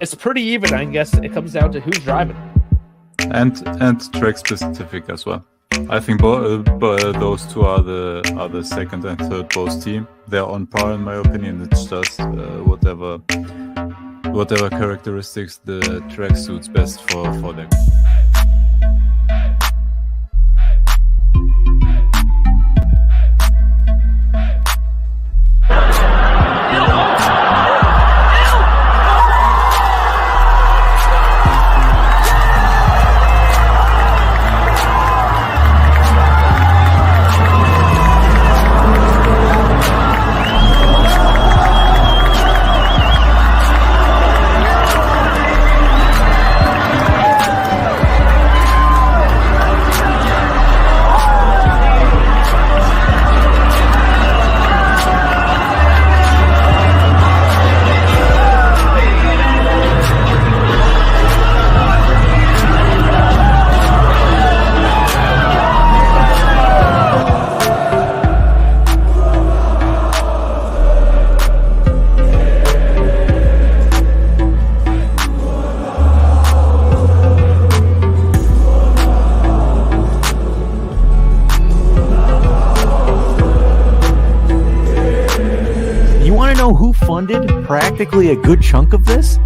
it's pretty even. I guess it comes down to who's driving. And track specific as well. I think those two are the second and third both team. They're on par in my opinion. It's just whatever characteristics the track suits best for them. Funded practically a good chunk of this.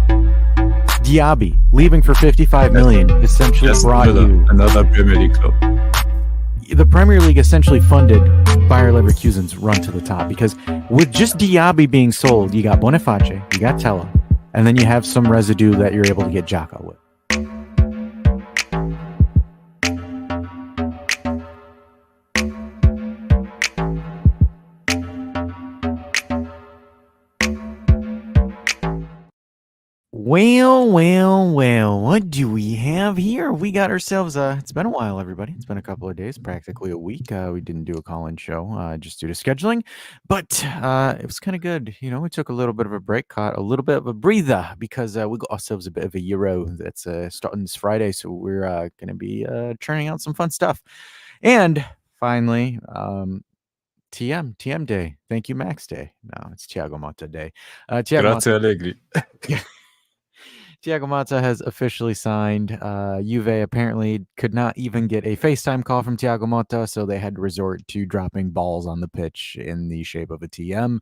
Diaby leaving for $55 million essentially brought another Premier League club. The Premier League essentially funded Bayer Leverkusen's run to the top, because with just Diaby being sold, you got Boniface, you got Tella, and then you have some residue that you're able to get Xhaka with. Well, what do we have here? We got ourselves, it's been a while, everybody. It's been a couple of days, practically a week. We didn't do a call-in show just due to scheduling, but it was kind of good. You know, we took a little bit of a break, caught a little bit of a breather, because we got ourselves a bit of a Euro that's starting this Friday, so we're going to be churning out some fun stuff. And finally, TM Day. Thank you, Max Day. No, it's Thiago Motta Day. Grazie Allegri. Thiago Motta has officially signed. Juve apparently could not even get a FaceTime call from Thiago Motta, so they had to resort to dropping balls on the pitch in the shape of a TM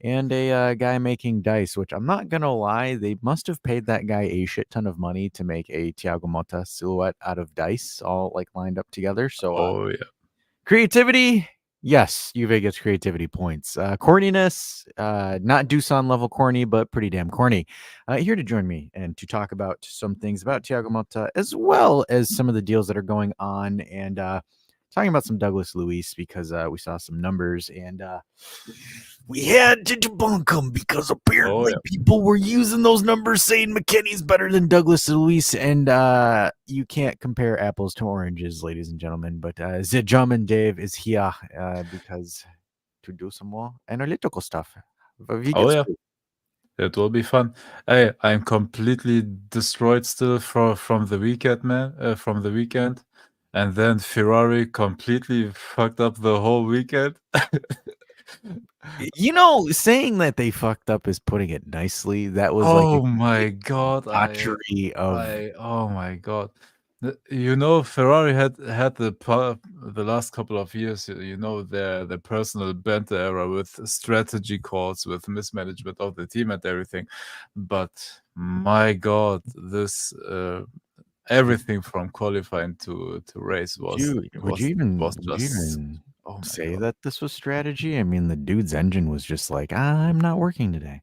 and a guy making dice, which I'm not going to lie, they must have paid that guy a shit ton of money to make a Thiago Motta silhouette out of dice, all like lined up together. So, creativity. Yes, Juve gets creativity points. Corniness, not Dusan level corny, but pretty damn corny. Here to join me and to talk about some things about Thiago Motta, as well as some of the deals that are going on, and talking about some Douglas Luiz, because we saw some numbers and we had to debunk them, because apparently people were using those numbers saying McKennie's better than Douglas Luiz, and you can't compare apples to oranges, ladies and gentlemen. But the German Dave is here because to do some more analytical stuff. It will be fun. Hey, I'm completely destroyed still from the weekend, man. From the weekend. And then Ferrari completely fucked up the whole weekend. You know, saying that they fucked up is putting it nicely. That was my god, oh my god. You know, Ferrari had the last couple of years, you know, their personal banter era with strategy calls, with mismanagement of the team and everything. But my god, this everything from qualifying to race was. Would you even say that this was strategy? I mean, the dude's engine was just like, I'm not working today.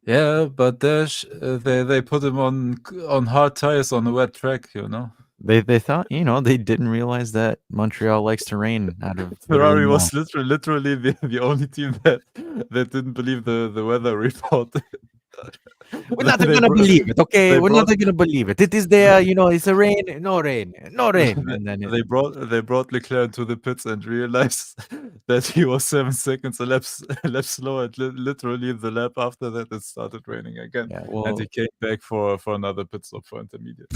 Yeah, but they put him on hard tires on a wet track, you know. They thought, you know, they didn't realize that Montreal likes to rain out of Ferrari was literally the only team that didn't believe the weather report. We're not going to believe it, okay? We're not going to believe it. It is there, you know, it's a rain, no rain. And then they brought Leclerc to the pits and realized that he was 7 seconds a lap slow, and literally the lap after that it started raining again. Yeah, well, and he came back for another pit stop for intermediate.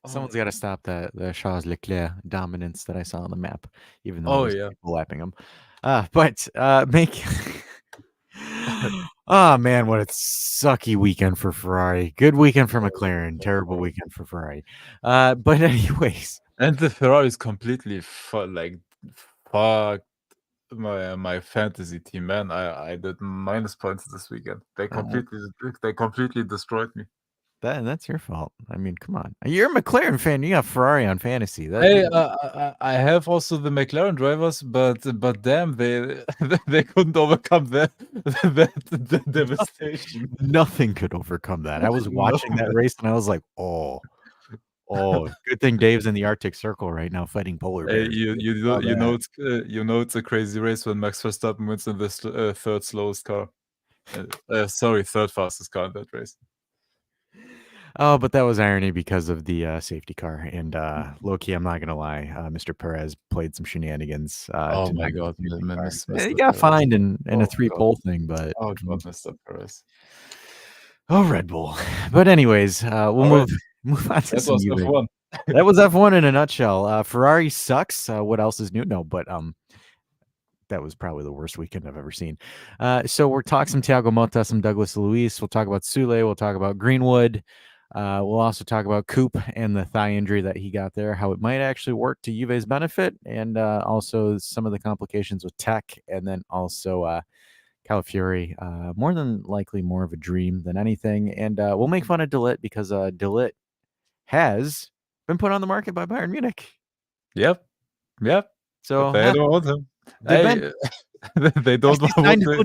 Someone's got to stop the Charles Leclerc dominance that I saw on the map, even though people lapping him. But make Oh man, what a sucky weekend for Ferrari. Good weekend for McLaren. Terrible weekend for Ferrari. But anyways, And the Ferrari is completely fucked my fantasy team, man. I did minus points this weekend. They completely destroyed me. that's your fault. I mean, come on. You're a McLaren fan. You got Ferrari on fantasy. Hey, I have also the McLaren drivers, but damn, they they couldn't overcome that devastation. Nothing could overcome that. I was watching that race and I was like, oh, good thing Dave's in the Arctic Circle right now fighting polar Hey, bears. you know it's a crazy race when Max Verstappen wins in the third slowest car. Sorry, third fastest car in that race. Oh, but that was irony because of the safety car. And low-key, I'm not gonna lie, Mr. Perez played some shenanigans. Oh to my not get God, the safety car. Mr. He got Perez. fined in a Oh, 3-pole thing, but Oh God, Mr. Perez. Red Bull. But anyways, we'll All move on to That some was music. F1. That was F1 in a nutshell. Ferrari sucks. What else is new? No, but that was probably the worst weekend I've ever seen. So we'll talk some Thiago Motta, some Douglas Luiz. We'll talk about Sule. We'll talk about Greenwood. We'll also talk about Coop and the thigh injury that he got there, how it might actually work to Juve's benefit, and also some of the complications with Tech, and then also Calafiori. More than likely more of a dream than anything. And we'll make fun of De Ligt because De Ligt has been put on the market by Bayern Munich. Yep. So But they don't want him. They don't want him.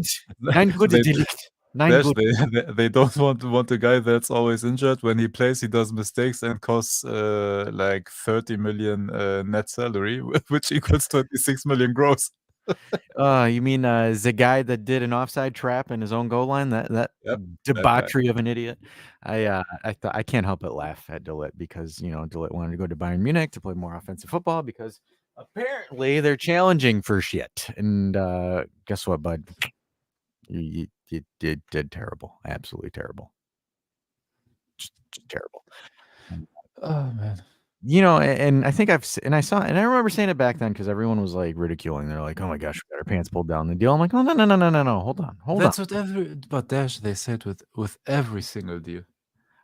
They don't want the guy that's always injured. When he plays, he does mistakes and costs like 30 million net salary, which equals 26 million gross. You mean the guy that did an offside trap in his own goal line? That debauchery of an idiot. I can't help but laugh at De Ligt because De Ligt wanted to go to Bayern Munich to play more offensive football because apparently they're challenging for shit. And guess what, bud? You did terrible, absolutely terrible, just terrible. Oh man. And I think I remember saying it back then because everyone was like ridiculing. They're like, "Oh my gosh, we got our pants pulled down." The deal. I'm like, "Oh no, hold on." That's what Dash they said with every single deal.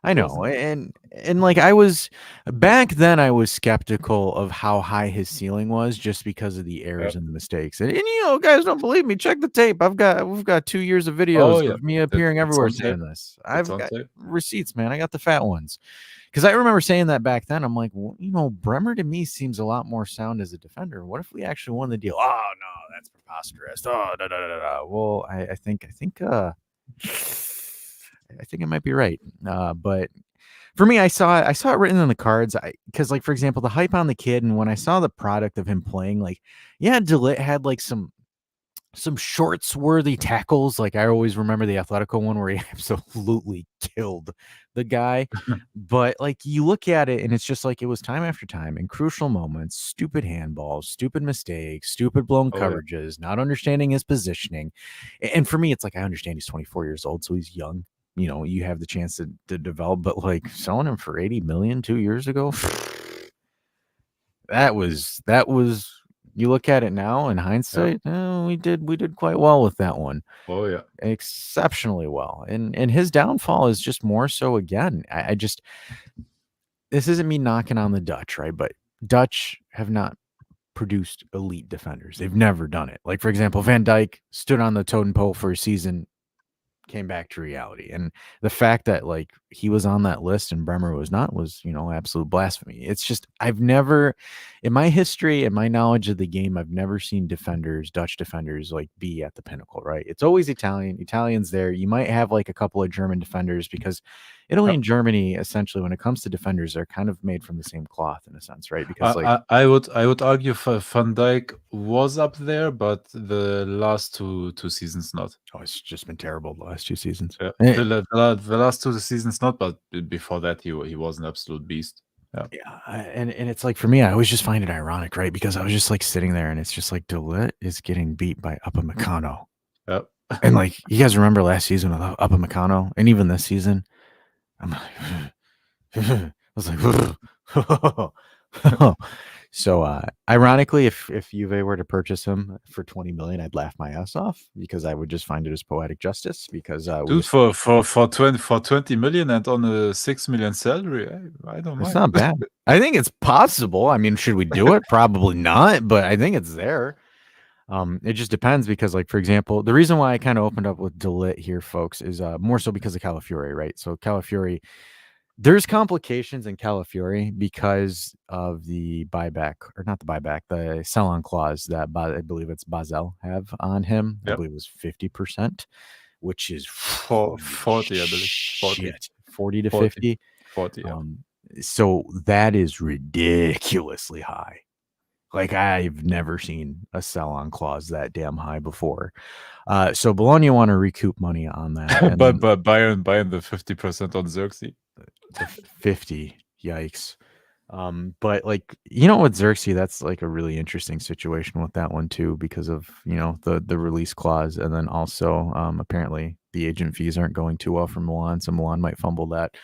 I know, and like I was back then, I was skeptical of how high his ceiling was just because of the errors and the mistakes. And guys don't believe me. Check the tape. We've got 2 years of videos of me appearing everywhere saying this. I've got receipts, man. I got the fat ones. Because I remember saying that back then. I'm like, well, Bremer to me seems a lot more sound as a defender. What if we actually won the deal? Oh no, that's preposterous. Oh da. Well, I think I might be right. But for me, I saw it written in the cards. Because like for example, the hype on the kid, and when I saw the product of him playing, like De Ligt had like some shorts worthy tackles. Like I always remember the Atletico one where he absolutely killed the guy. But like you look at it and it's just like it was time after time in crucial moments, stupid handballs, stupid mistakes, stupid blown coverages, not understanding his positioning. And for me, it's like I understand he's 24 years old, so he's young. You have the chance to develop, but like selling him for 80 million 2 years ago, that was you look at it now in hindsight, we did quite well with that one. Oh yeah, exceptionally well. And his downfall is just more so again. I just this isn't me knocking on the Dutch, right? But Dutch have not produced elite defenders. They've never done it. Like for example, Van Dijk stood on the totem pole for a season, came back to reality. And the fact that like he was on that list and Bremer was not was absolute blasphemy. It's just I've never in my history and my knowledge of the game, I've never seen Dutch defenders like be at the pinnacle, right? It's always Italians there. You might have like a couple of German defenders because Italy and Germany essentially when it comes to defenders are kind of made from the same cloth in a sense, right? Because I would argue Van Dijk was up there, but the last two seasons not. Oh, it's just been terrible the last 2 seasons. Yeah. The last 2 seasons not, but before that he was an absolute beast. Yeah, and it's like for me, I always just find it ironic, right? Because I was just like sitting there, and it's just like De Ligt is getting beat by Upamecano. Yep. And like you guys remember last season with Upamecano, and even this season, I'm like, I was like, So, ironically, if Juve were to purchase him for 20 million, I'd laugh my ass off because I would just find it as poetic justice. Because dude, for 20 million and on a 6 million salary, I don't mind. It's not bad. I think it's possible. I mean, should we do it? Probably not, but I think it's there. It just depends because, like, for example, the reason why I kind of opened up with De Ligt here, folks, is more so because of Calafiori, right? So Calafiori, there's complications in Calafiori because of the buyback, or not the buyback, the sell-on clause that I believe it's Basel have on him. I believe it was 50%, which is 40, I believe. 40 to 50. 40, yeah. So that is ridiculously high. Like, I've never seen a sell-on clause that damn high before. So Bologna want to recoup money on that. But Bayern the 50% on Xerxes. The 50, yikes. But, like, with Xerxes, that's like a really interesting situation with that one too, because of the release clause, and then also apparently the agent fees aren't going too well for Milan, so Milan might fumble that.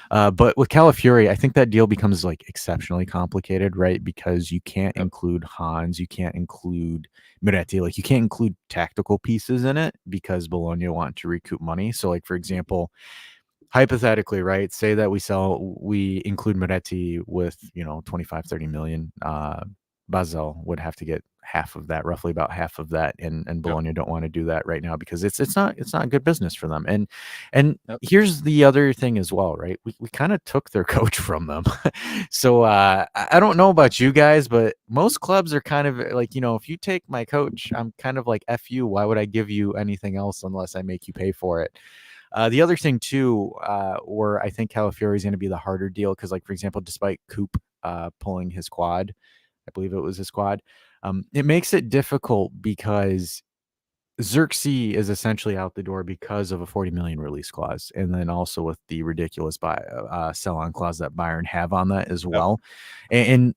But with Calafiori, I think that deal becomes like exceptionally complicated, right? Because you can't include Hans, you can't include Miretti, like you can't include tactical pieces in it because Bologna want to recoup money. So, like, for example, hypothetically, right, say that we include Miretti with 25-30 million. Basel would have to get half of that, roughly about half of that, and Bologna don't want to do that right now because it's not good business for them. And here's the other thing as well, right? We kind of took their coach from them. So I don't know about you guys, but most clubs are kind of like, if you take my coach, I'm kind of like, F you, why would I give you anything else unless I make you pay for it? The other thing too, where I think Calafiori is going to be the harder deal, because, like, for example, despite Coop pulling his quad, I believe it was his quad, it makes it difficult because Xerxes is essentially out the door because of a 40 million release clause, and then also with the ridiculous sell-on clause that Bayern have on that as well. And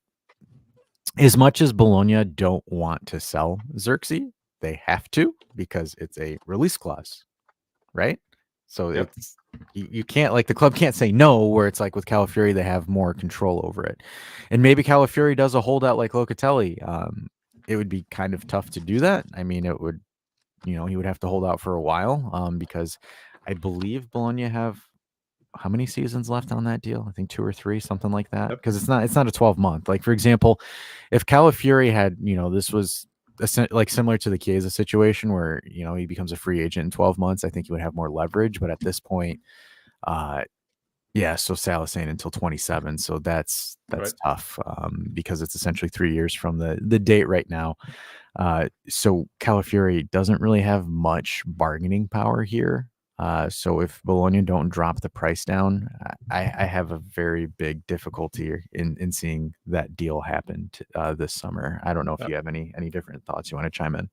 as much as Bologna don't want to sell Xerxes, they have to because it's a release clause, right? So it's you can't, like, the club can't say no, where it's like with Calafiori, they have more control over it. And maybe Calafiori does a holdout like Locatelli. It would be kind of tough to do that. I mean, it would, he would have to hold out for a while because I believe Bologna have how many seasons left on that deal? I think 2 or 3, something like that. Because it's not a 12-month. Like, for example, if Calafiori had, this was like similar to the Chiesa situation where he becomes a free agent in 12 months, I think he would have more leverage. But at this point, so Salah's saying until 27, so that's right. Tough because it's essentially 3 years from the date right now. So Calafiori doesn't really have much bargaining power here. So if Bologna don't drop the price down, I have a very big difficulty in seeing that deal happen this summer. I don't know if you have any different thoughts you want to chime in.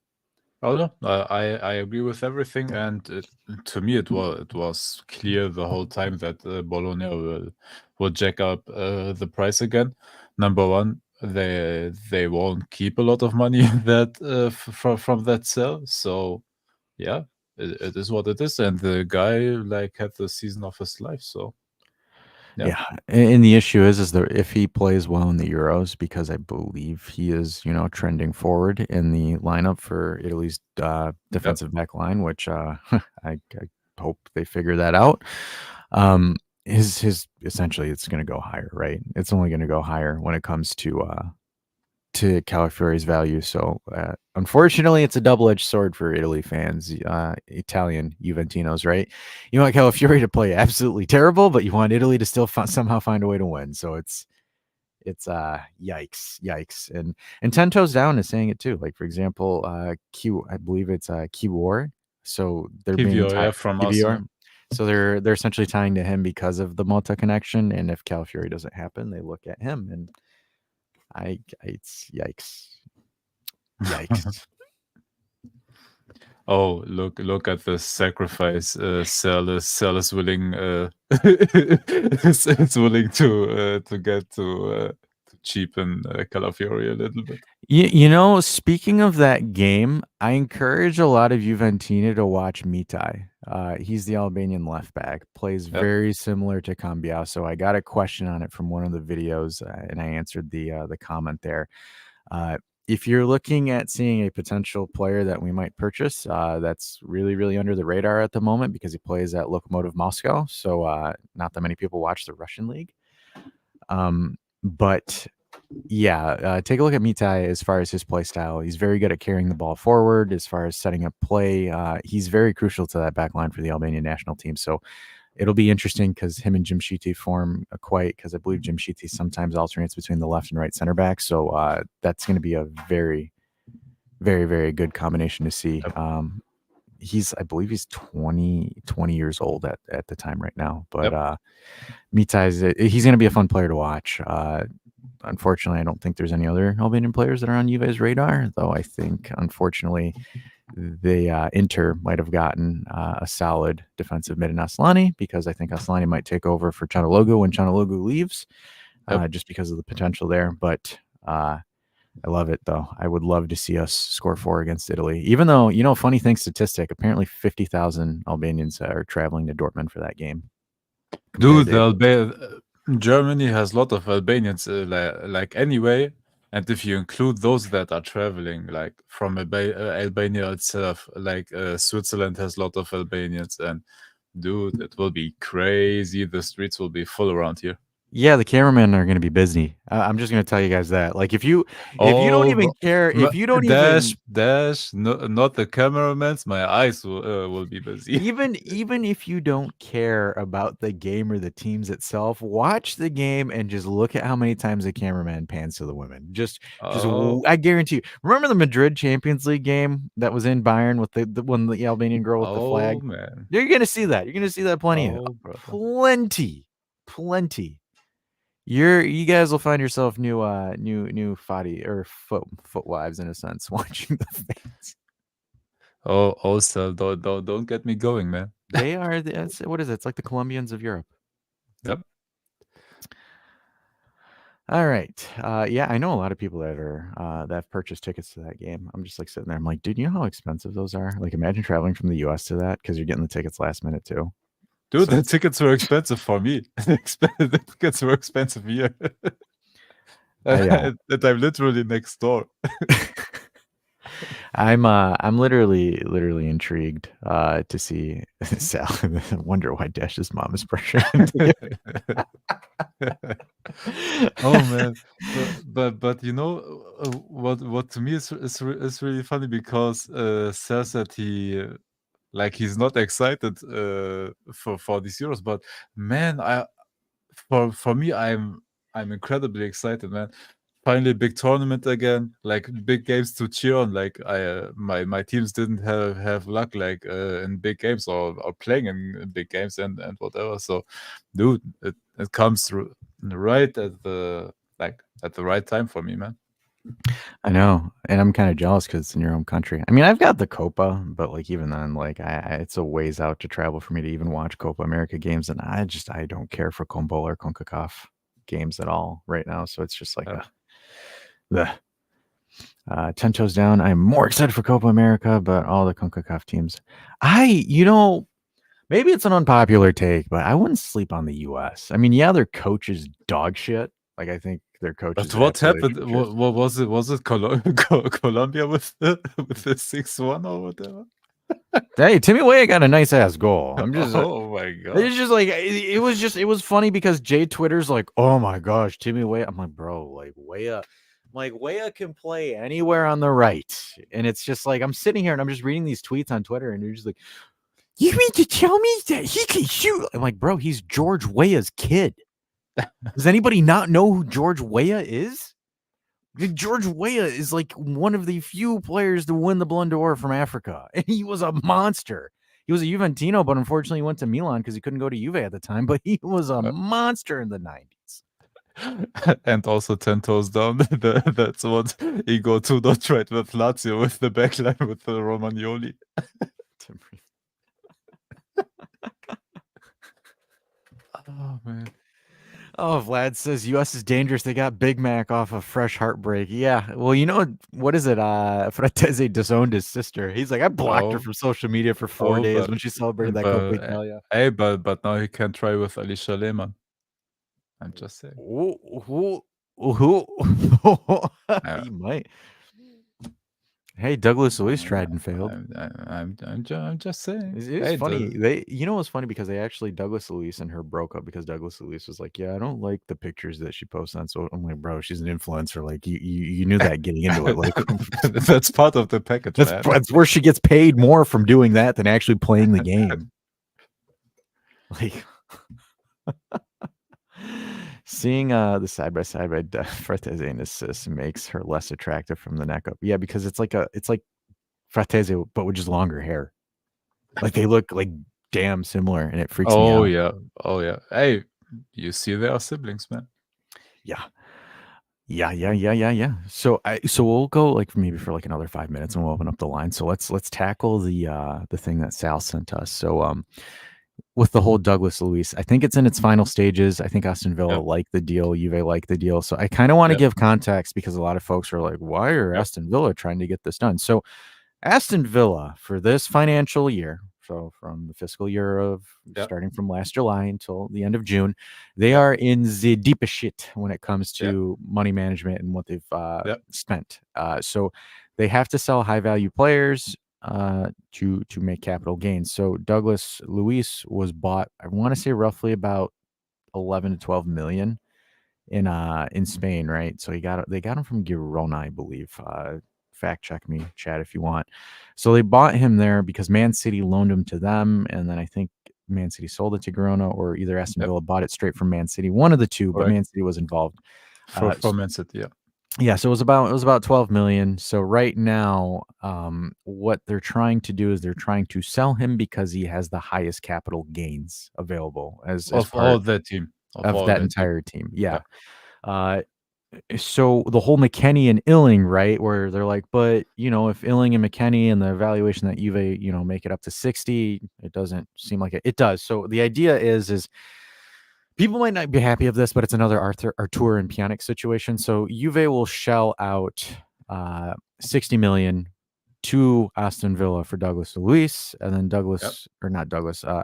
Oh no, I agree with everything, and to me it was clear the whole time that Bologna will jack up the price again. Number one, they won't keep a lot of money that from that sell, so yeah. It is what it is, and the guy had the season of his life. So, yeah. And the issue is that if he plays well in the Euros, because I believe he is, trending forward in the lineup for Italy's defensive back line, which I hope they figure that out. His essentially it's going to go higher, right? It's only going to go higher when it comes to Calafiori's value. So unfortunately, it's a double-edged sword for Italy fans, Italian Juventinos, right? You want Calafiori to play absolutely terrible, but you want Italy to still somehow find a way to win. So it's yikes. And 10 Toes Down is saying it too. Like, for example, I believe it's Kibor. So they're being tied from Kibor. So they're essentially tying to him because of the Motta connection. And if Calafiori doesn't happen, they look at him, and it's yikes. Oh, look at the sacrifice Sal is willing it's willing to get to cheapen Calafiori a little bit. Speaking of that game, I encourage a lot of Juventina to watch Mitai. He's the Albanian left back, plays very similar to Cambiaso. I got a question on it from one of the videos, and I answered the comment there. If you're looking at seeing a potential player that we might purchase, that's really, really under the radar at the moment because he plays at Lokomotiv Moscow. So not that many people watch the Russian league. But yeah, take a look at Mitai as far as his play style. He's very good at carrying the ball forward as far as setting up play. He's very crucial to that back line for the Albanian national team. So it'll be interesting because him and Jimshiti form because I believe Jimshiti sometimes alternates between the left and right center back. So that's going to be a very, very, very good combination to see. I believe he's 20 years old at the time right now. But Mitai, he's going to be a fun player to watch. Unfortunately, I don't think there's any other Albanian players that are on Juve's radar, though I think, unfortunately, the Inter might have gotten a solid defensive mid in Aslani because I think Aslani might take over for Chanaloglu when Chanaloglu leaves, just because of the potential there. But I love it, though. I would love to see us score 4 against Italy, even though, funny thing, statistic, apparently 50,000 Albanians are traveling to Dortmund for that game. Dude, Germany has a lot of Albanians, like anyway. And if you include those that are traveling, like from Albania itself, like Switzerland has a lot of Albanians, and dude, it will be crazy. The streets will be full around here. Yeah, the cameramen are going to be busy. I'm just going to tell you guys that. Like, if you don't even care, if you don't not the cameramans, my eyes will be busy. Even if you don't care about the game or the teams itself, watch the game and just look at how many times the cameraman pans to the women. I guarantee you. Remember the Madrid Champions League game that was in Bayern with the Albanian girl with the flag? Man. You're going to see that. You're going to see that plenty. Plenty. You guys will find yourself new foddy or foot wives in a sense watching the fans. Also don't get me going, man. They are what is it? It's like the Colombians of Europe. Yep. All right. Yeah, I know a lot of people that have purchased tickets to that game. I'm just like sitting there. I'm like, dude, you know how expensive those are? Like, imagine traveling from the US to that because you're getting the tickets last minute too. Dude, the tickets were expensive for me. The tickets were expensive here. And I'm literally next door. I'm literally intrigued to see Sal. I wonder why Dash's mom is pressuring him. Oh man, but what to me is really funny because Sal said he's not excited for these Euros, but man, for me I'm incredibly excited, man. Finally, big tournament again, like big games to cheer on. Like my teams didn't have luck like in big games or playing in big games and whatever. So, dude, it comes right at the right time for me, man. I know, and I'm kind of jealous because it's in your home country. I mean, I've got the Copa, but like even then, like it's a ways out to travel for me to even watch Copa America games, and I don't care for Conmebol or CONCACAF games at all right now. So it's just like the 10 toes down. I'm more excited for Copa America, but all the CONCACAF teams. Maybe it's an unpopular take, but I wouldn't sleep on the U.S. I mean, yeah, their coach is dog shit. Like, I think their coach. But what happened? What was it? Was it Colombia with the 6-1 or whatever? Hey, Timmy Weah got a nice ass goal. I'm just. Oh my god! It's just like it was funny because Jay Twitter's like, oh my gosh, Timmy Weah. I'm like, bro, like Weah. Weah can play anywhere on the right. And it's just like, I'm sitting here and I'm just reading these tweets on Twitter and you're just like, you mean to tell me that he can shoot? I'm like, bro, he's George Weah's kid. Does anybody not know who George Weah is? George Weah is like one of the few players to win the Ballon d'Or from Africa. And he was a monster. He was a Juventino, but unfortunately he went to Milan because he couldn't go to Juve at the time. But he was a monster in the 90s. And also 10 toes down. That's what Igor Tudor tried with Lazio with the backline with the Romagnoli. Oh man. Oh, Vlad says U.S. is dangerous. They got Big Mac off of Fresh Heartbreak. Yeah. Well, what is it? Fratese disowned his sister. He's like, I blocked her Oh, from social media for 4 oh, days when she celebrated that Copa Italia. hey, but now he can try with Alicia Lehmann. I'm just saying. Who? Yeah. He might. Hey, Douglas Luiz tried and failed. I'm just saying. It's Hey, funny. It was funny because they actually Douglas Luiz and her broke up because Douglas Luiz was like, "Yeah, I don't like the pictures that she posts on." So I'm like, "Bro, she's an influencer. Like, you knew that getting into it. Like, that's part of the package, man. that's where she gets paid more from doing that than actually playing the game." Like, seeing the side by side by Fratese and Assist makes her less attractive from the neck up. Yeah, because it's like Fratese but with just longer hair. Like they look like damn similar, and it freaks me out. Oh yeah. Hey, you see, they are siblings, man. Yeah. So we'll go like maybe for like another 5 minutes, and we'll open up the line. So let's tackle the thing that Sal sent us. So with the whole Douglas Luiz, I think it's in its final stages. I think Aston Villa like the deal, Juve like the deal. So I kind of want to give context because a lot of folks are like, why are Aston Villa trying to get this done? So Aston Villa for this financial year, so from the fiscal year of starting from last July until the end of June, they are in the deepest shit when it comes to money management and what they've spent. So they have to sell high value players to make capital gains. So Douglas Luiz was bought, I want to say roughly about 11 to 12 million in Spain, right? So they got him from Girona, I believe. Fact check me, chat, if you want. So they bought him there because Man City loaned him to them, and then I think Man City sold it to Girona, or either Aston Villa bought it straight from Man City. One of the two, but Man City was involved. From Man City, yeah. So it was about 12 million. So right now, what they're trying to do is they're trying to sell him because he has the highest capital gains available as all that team of that entire team. Yeah. So the whole McKennie and Illing, right, where they're like, but if Illing and McKennie and the evaluation that Juve, make it up to 60, it doesn't seem like it does. So the idea is people might not be happy of this, but it's another Artur and Pjanic situation. So Juve will shell out 60 million to Aston Villa for Douglas Luiz, and then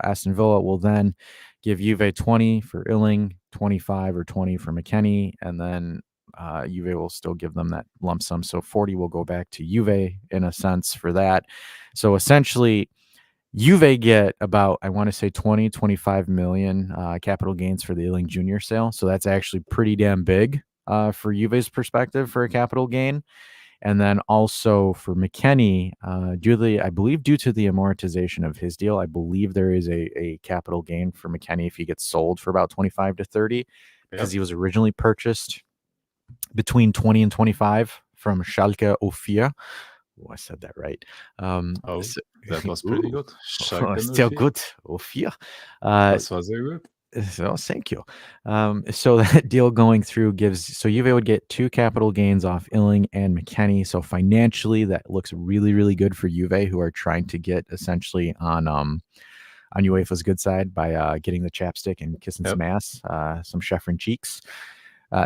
Aston Villa will then give Juve 20 for Illing, 25 or 20 for McKennie, and then Juve will still give them that lump sum. So 40 will go back to Juve in a sense for that. So essentially, Juve get about, I want to say 25 million capital gains for the Illing Jr. sale. So that's actually pretty damn big for Juve's perspective for a capital gain. And then also for McKennie, due to the amortization of his deal, I believe there is a capital gain for McKennie if he gets sold for about 25 to 30 because he was originally purchased between 20 and 25 from Schalke 04. Oh, I said that right. That was pretty good. Still good. 04. That was very good. So thank you. So that deal going through so Juve would get 2 capital gains off Illing and McKennie. So financially, that looks really, really good for Juve, who are trying to get essentially on UEFA's good side by getting the chapstick and kissing some ass, some chefrin cheeks.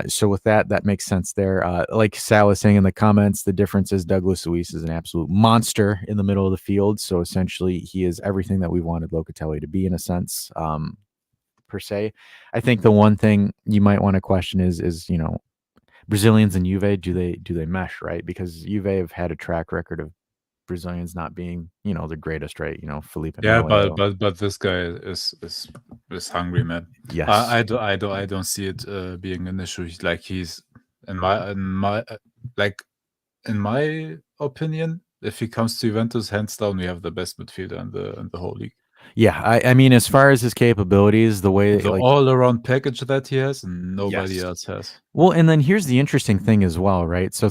So with that makes sense there. Like Sal was saying in the comments, the difference is Douglas Luiz is an absolute monster in the middle of the field. So essentially, he is everything that we wanted Locatelli to be in a sense. Per se, I think the one thing you might want to question is Brazilians and Juve, do they mesh, right? Because Juve have had a track record of Brazilians not being the greatest, right? Felipe Melo. But this guy is hungry, man. Yes, I don't see it being an issue. Like he's in my opinion, if he comes to Juventus, hands down, we have the best midfielder in the whole league. Yeah, I mean, as far as his capabilities, the way the all-around package that he has, and nobody else has. Well, and then here's the interesting thing as well, right? So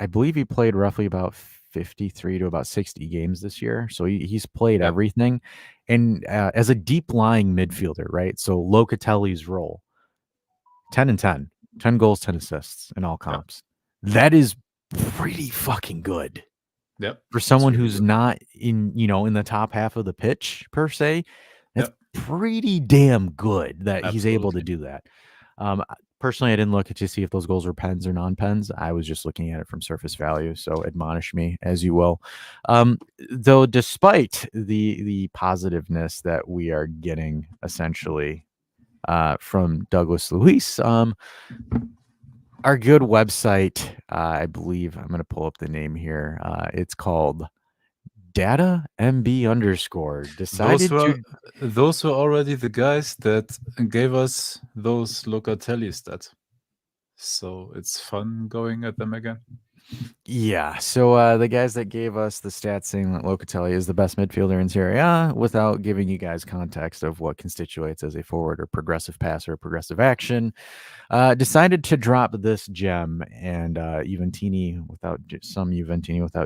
I believe he played roughly about 53 to about 60 games this year. So he's played everything, and as a deep-lying midfielder, right? So Locatelli's role, 10 and 10 goals, 10 assists in all comps. That is pretty fucking good. Yep. For someone who's not in the top half of the pitch per se, that's pretty damn good that he's able to do that. Personally, I didn't look to see if those goals were pens or non-pens. I was just looking at it from surface value. So admonish me as you will. Though, despite the positiveness that we are getting essentially from Douglas Luiz, our good website, I believe I'm going to pull up the name here. It's called Data MB_ decided those were already the guys that gave us those Locatelli stats. So it's fun going at them again. Yeah. So the guys that gave us the stats saying that Locatelli is the best midfielder in Serie A, without giving you guys context of what constitutes as a forward or progressive pass or progressive action, decided to drop this gem and Juventini without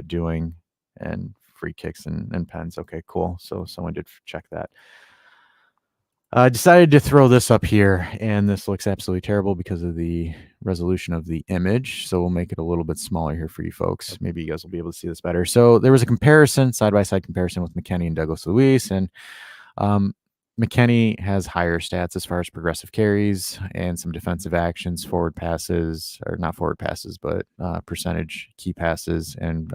doing, and free kicks and pens. Okay, cool. So someone did check that. Decided to throw this up here, and this looks absolutely terrible because of the resolution of the image. So we'll make it a little bit smaller here for you folks. Maybe you guys will be able to see this better. So there was a comparison, side-by-side comparison with McKennie and Douglas Luiz, and McKennie has higher stats as far as progressive carries and some defensive actions, forward passes, or not forward passes, but percentage key passes, and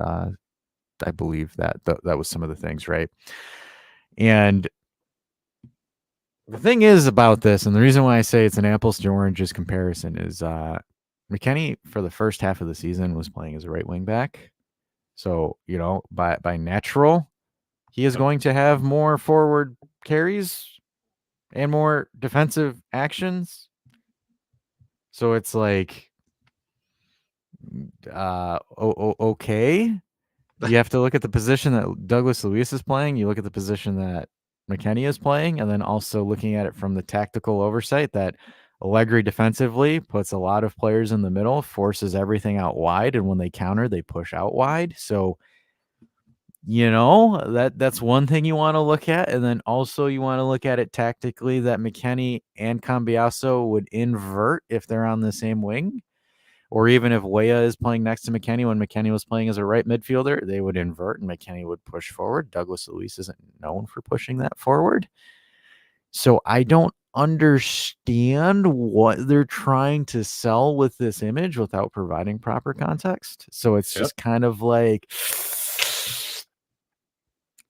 I believe that was some of the things, right? And the thing is about this, and the reason why I say it's an apples to oranges comparison, is McKennie for the first half of the season was playing as a right wing back. So, by natural, he is going to have more forward carries and more defensive actions. So it's like, okay. You have to look at the position that Douglas Luiz is playing. You look at the position that McKennie is playing, and then also looking at it from the tactical oversight that Allegri defensively puts a lot of players in the middle, forces everything out wide, and when they counter, they push out wide. So, that's one thing you want to look at. And then also you want to look at it tactically that McKennie and Cambiaso would invert if they're on the same wing. Or even if Weah is playing next to McKennie when McKennie was playing as a right midfielder, they would invert and McKennie would push forward. Douglas Luiz isn't known for pushing that forward. So I don't understand what they're trying to sell with this image without providing proper context. So it's just kind of like,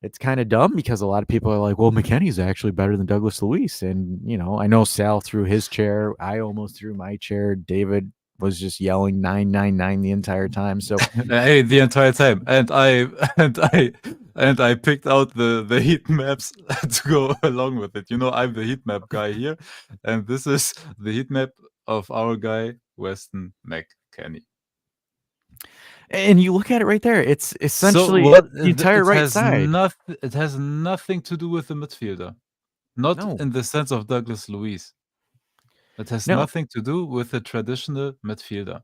it's kind of dumb because a lot of people are like, well, McKennie's actually better than Douglas Luiz. And, I know Sal threw his chair. I almost threw my chair. David was just yelling 999 the entire time. So hey, the entire time, and I picked out the heat maps to go along with it. I'm the heat map guy here, and this is the heat map of our guy Weston McKennie. And you look at it right there; it's essentially the entire right side. It has nothing to do with the midfielder, not in the sense of Douglas Luiz. It has nothing to do with the traditional midfielder.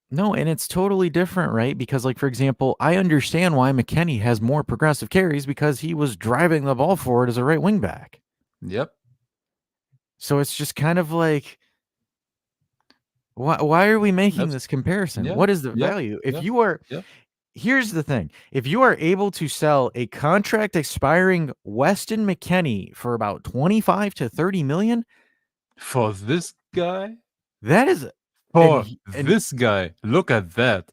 No, and it's totally different, right? Because, like, for example, I understand why McKennie has more progressive carries because he was driving the ball forward as a right wing back. Yep. So it's just kind of like, why are we making this comparison? What is the value? If you are, here's the thing. If you are able to sell a contract expiring Weston McKennie for about 25 to 30 million for this guy, that is this guy. Look at that.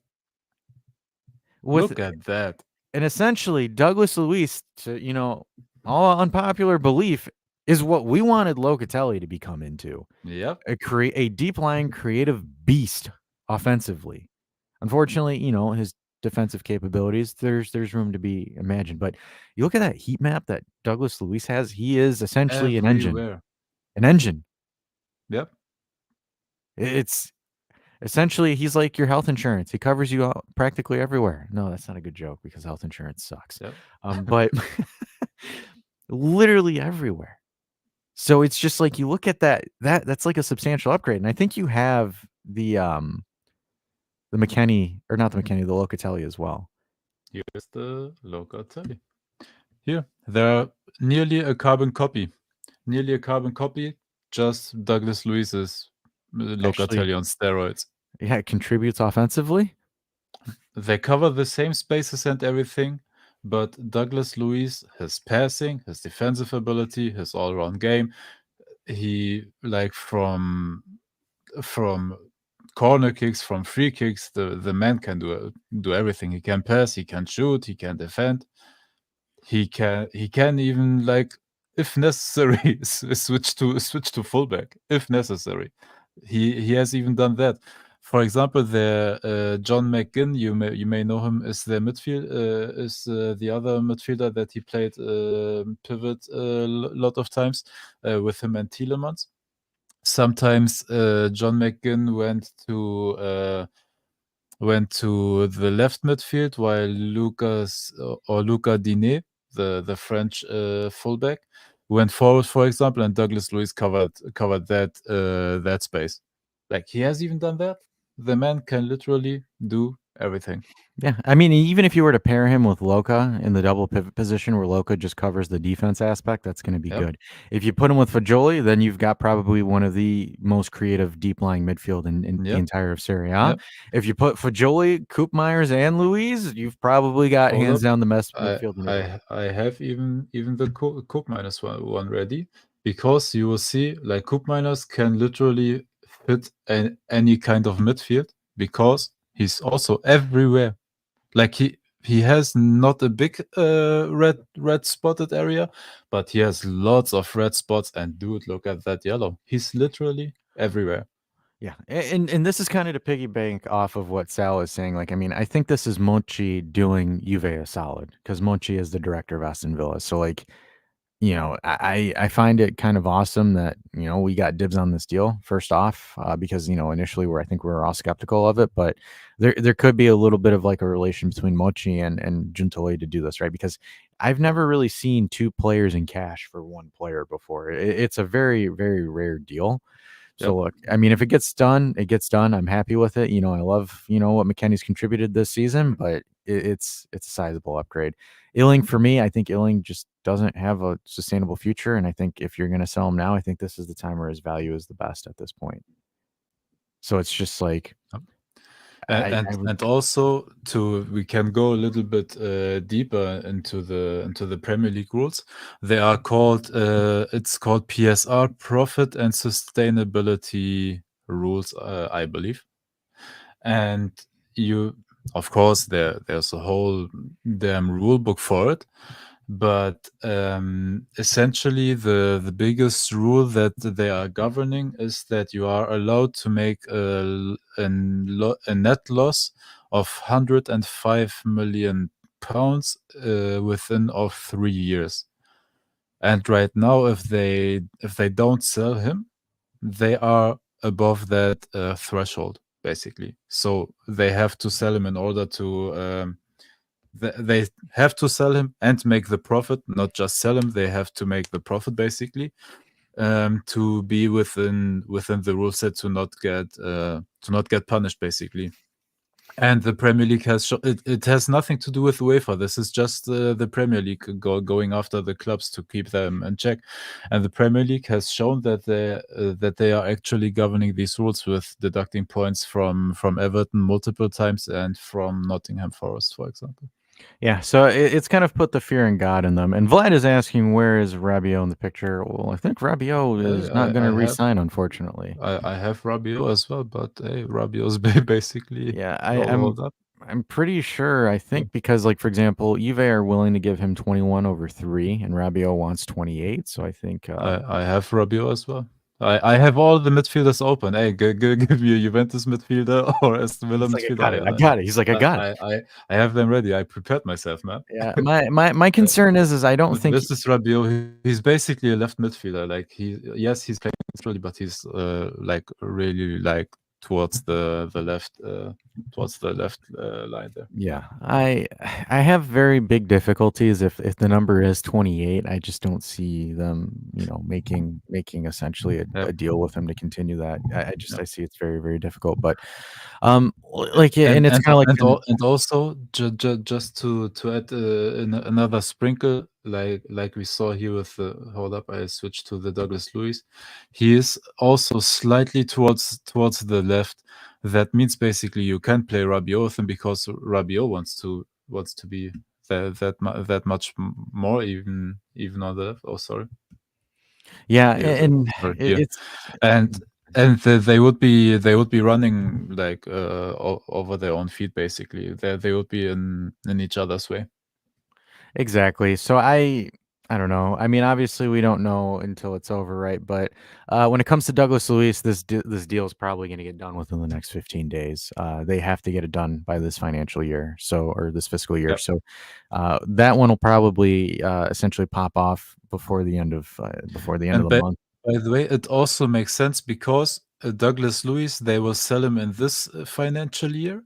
Look at that. And essentially, Douglas Luiz, to all unpopular belief, is what we wanted Locatelli to become into. Yep. A deep line creative beast offensively. Unfortunately, his defensive capabilities, there's room to be imagined. But you look at that heat map that Douglas Luiz has, he is essentially an engine. An engine. Yep. It's essentially, he's like your health insurance. He covers you out practically everywhere. No, that's not a good joke because health insurance sucks. Yep. But literally everywhere. So it's just like you look at that's like a substantial upgrade. And I think you have the McKennie, or not the McKennie, the Locatelli as well. Here's the Locatelli. Here, they're nearly a carbon copy. Just Douglas Luiz's Locatelli on steroids. Yeah, it contributes offensively. They cover the same spaces and everything, but Douglas Luiz, his passing, his defensive ability, his all-around game, he, from from corner kicks, from free kicks. The man can do everything. He can pass, he can shoot, he can defend. He can even, like, if necessary, switch to fullback if necessary. He has even done that. For example, John McGinn, you may know him, is the other midfielder that he played pivot a lot of times with him and Tielemans. Sometimes John McGinn went to the left midfield while Luca Diné, the French fullback, went forward, for example, and Douglas Luiz covered that space. Like, he has even done that. The man can literally do everything. Yeah, I mean, even if you were to pair him with Loca in the double pivot position where Loca just covers the defense aspect, that's going to be good. If you put him with Fagioli, then you've got probably one of the most creative deep lying midfield in the entire of Serie A. If you put Fagioli, Koopmeiners, and Luiz, you've probably got hands down the best midfield in Italy. I have even the Koopmeiners one ready, because you will see, like, Koopmeiners can literally fit any kind of midfield because he's also everywhere. Like, he has not a big red spotted area, but he has lots of red spots, and dude, look at that yellow. He's literally everywhere. Yeah, and this is kind of to piggyback off of what Sal is saying. Like, I mean, I think this is Monchi doing Juve a solid because Monchi is the director of Aston Villa. So, like, you know, I find it kind of awesome that, you know, we got dibs on this deal first off, because, you know, initially I think we were all skeptical of it, but there could be a little bit of like a relation between Mochi and Giuntoli to do this, right? Because I've never really seen two players in cash for one player before. It's a very, very rare deal. So look, I mean, if it gets done, it gets done. I'm happy with it. You know, I love, you know, what McKennie's contributed this season, but it's a sizable upgrade. Illing, for me, I think Illing just doesn't have a sustainable future. And I think if you're going to sell him now, I think this is the time where his value is the best at this point. So it's just like, and also we can go a little bit deeper into the Premier League rules. They are called it's called PSR, Profit and Sustainability rules, I believe. And of course, there's a whole damn rule book for it. But essentially, the biggest rule that they are governing is that you are allowed to make a net loss of £105 million within of 3 years. And right now, if they don't sell him, they are above that threshold, basically. So they have to sell him in order to. They have to sell him and make the profit, not just sell him. They have to make the profit, basically, to be within the rule set, to not get punished, basically. And the Premier League has it has nothing to do with UEFA. This is just the Premier League going after the clubs to keep them in check. And the Premier League has shown that they are actually governing these rules with deducting points from Everton multiple times and from Nottingham Forest, for example. Yeah, so it's kind of put the fear in God in them. And Vlad is asking, where is Rabiot in the picture? Well, I think Rabiot is not going to re-sign, unfortunately. I have Rabiot as well, but hey, Rabiot's basically I'm pretty sure, I think, because, like, for example, Juve are willing to give him 21 over 3, and Rabiot wants 28, so I think... I have Rabiot as well. I have all the midfielders open. Hey, give me a Juventus midfielder or Aston Villa midfielder. I got it. He's like, I got it. I have them ready. I prepared myself, man. Yeah, my concern is I don't think this is Rabiot. He's basically a left midfielder. Like, he's playing centrally, but he's like really like towards the left line there. Yeah, I have very big difficulties if the number is 28. I just don't see them, you know, making essentially a deal with him to continue that. I see it's very, very difficult. But like, and it's kind of like, and also just to add another sprinkle, like we saw here with the hold up, I switched to the Douglas Luiz. He is also slightly towards the left. That means basically you can play Rabiot with him because Rabiot wants to be that much more even on the left. Oh, sorry. Yeah, and and And they would be running like over their own feet basically. They would be in each other's way. Exactly. So I don't know. I mean, obviously we don't know until it's over, right? But when it comes to Douglas Luiz, this deal is probably going to get done within the next 15 days. They have to get it done by this financial year, or this fiscal year. Yep. So that one will probably essentially pop off before the end of the month. By the way, it also makes sense because Douglas Luiz, they will sell him in this financial year,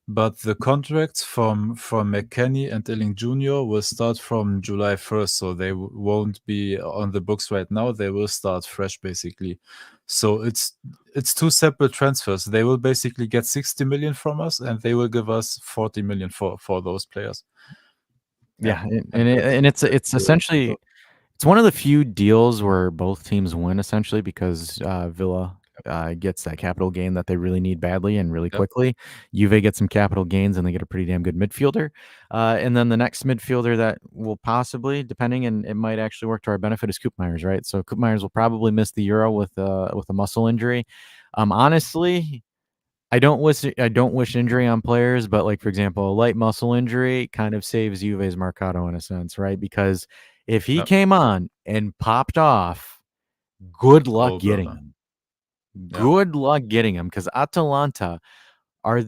but the contracts from McKennie and Illing Jr. will start from July 1st, so they won't be on the books right now. They will start fresh, basically. So it's two separate transfers. They will basically get 60 million from us, and they will give us 40 million for those players. Yeah, and it's essentially. It's one of the few deals where both teams win, essentially, because Villa gets that capital gain that they really need badly and really quickly. Juve gets some capital gains, and they get a pretty damn good midfielder. And then the next midfielder that will possibly, depending, and it might actually work to our benefit, is Koopmeiners, right? So Koopmeiners will probably miss the Euro with a muscle injury. Honestly, I don't wish injury on players, but like, for example, a light muscle injury kind of saves Juve's Mercado in a sense, right? Because if he came on and popped off, good luck getting him. Good luck getting him, because Atalanta are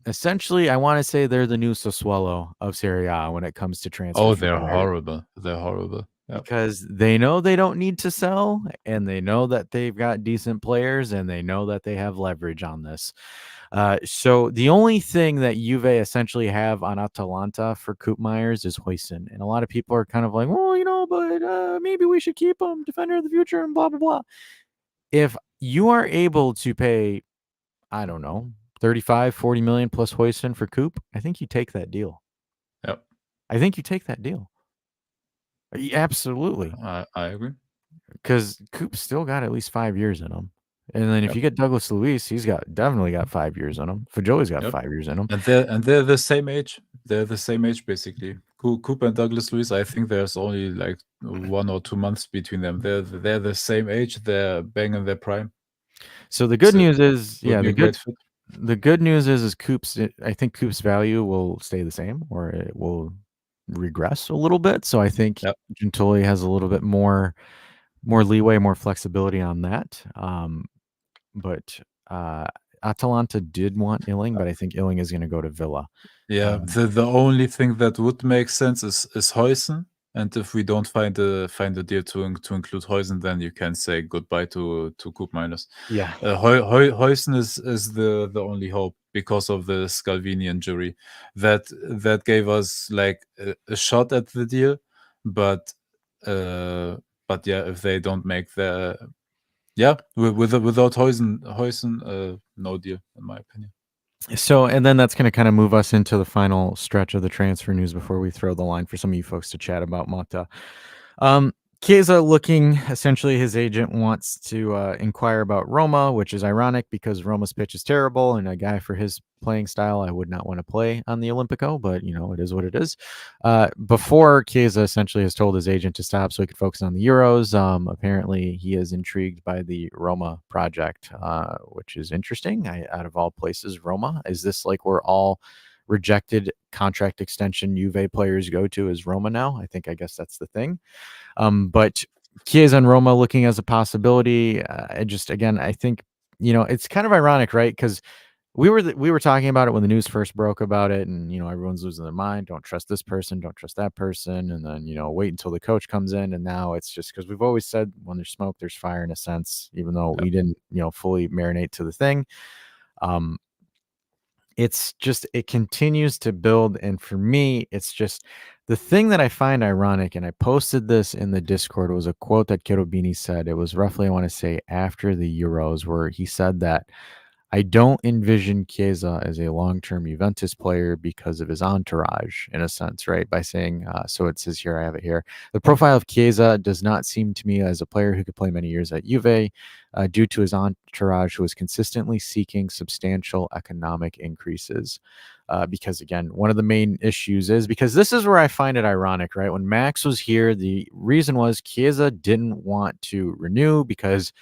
essentially, I want to say they're the new Sassuolo of Serie A when it comes to transfers. Oh, they're horrible. They're horrible. Because they know they don't need to sell, and they know that they've got decent players, and they know that they have leverage on this. So the only thing that Juve essentially have on Atalanta for Koopmeiners is Huijsen. And a lot of people are kind of like, well, but maybe we should keep him, defender of the future, and blah, blah, blah. If you are able to pay, I don't know, 35, 40 million plus Huijsen for Coop, I think you take that deal. Yep. I think you take that deal. Absolutely. I agree. Because Coop's still got at least 5 years in him. And then if you get Douglas Luiz, he's definitely got 5 years in him. Fajoli's got 5 years in him. And they're the same age. They're the same age, basically. Coop and Douglas Luiz, I think there's only like 1 or 2 months between them. They're the same age. They're bang in their prime. So the good news is, the good news is I think Coop's value will stay the same, or it will regress a little bit. So I think Gentili has a little bit more leeway, more flexibility on that. But Atalanta did want Illing, but I think Illing is going to go to Villa. Yeah, the only thing that would make sense is Huijsen. And if we don't find a deal to include Huijsen, then you can say goodbye to Koopmeiners. Yeah, Huijsen is the only hope because of the Scalvini injury that gave us like a shot at the deal, but yeah, if they don't make without Huijsen, no deal in my opinion. So, and then that's going to kind of move us into the final stretch of the transfer news before we throw the line for some of you folks to chat about Motta. Chiesa looking, essentially his agent wants to inquire about Roma, which is ironic because Roma's pitch is terrible, and a guy for his playing style I would not want to play on the Olimpico, but it is what it is. Before Chiesa essentially has told his agent to stop so he could focus on the Euros, apparently he is intrigued by the Roma project, which is interesting. Out of all places, Roma, is this like where all rejected contract extension Juve players go to is Roma now? I guess that's the thing. But Chiesa and Roma looking as a possibility. I think, it's kind of ironic, right? Because we were talking about it when the news first broke about it, and everyone's losing their mind. Don't trust this person, don't trust that person, and then wait until the coach comes in. And now it's just because we've always said when there's smoke, there's fire, in a sense, even though we didn't fully marinate to the thing. It's just, it continues to build. And for me, it's just the thing that I find ironic, and I posted this in the Discord, was a quote that Cherubini said. It was roughly, I want to say, after the Euros, where he said that I don't envision Chiesa as a long-term Juventus player because of his entourage, in a sense, right? By saying, so it says here, I have it here. The profile of Chiesa does not seem to me as a player who could play many years at Juve due to his entourage, who is consistently seeking substantial economic increases. Because again, one of the main issues is, because this is where I find it ironic, right? When Max was here, the reason was Chiesa didn't want to renew because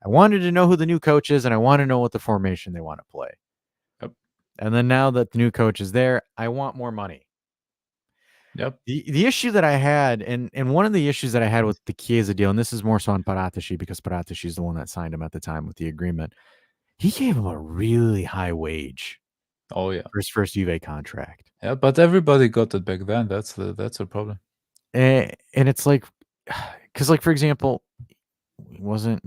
I wanted to know who the new coach is, and I want to know what the formation they want to play. Yep. And then now that the new coach is there, I want more money. Yep. The issue that I had, and one of the issues that I had with the Chiesa deal, and this is more so on Paratici because Paratici is the one that signed him at the time with the agreement. He gave him a really high wage. Oh yeah. For his first Juve contract. Yeah, but everybody got it back then. That's the problem. And it's like, because like for example, he wasn't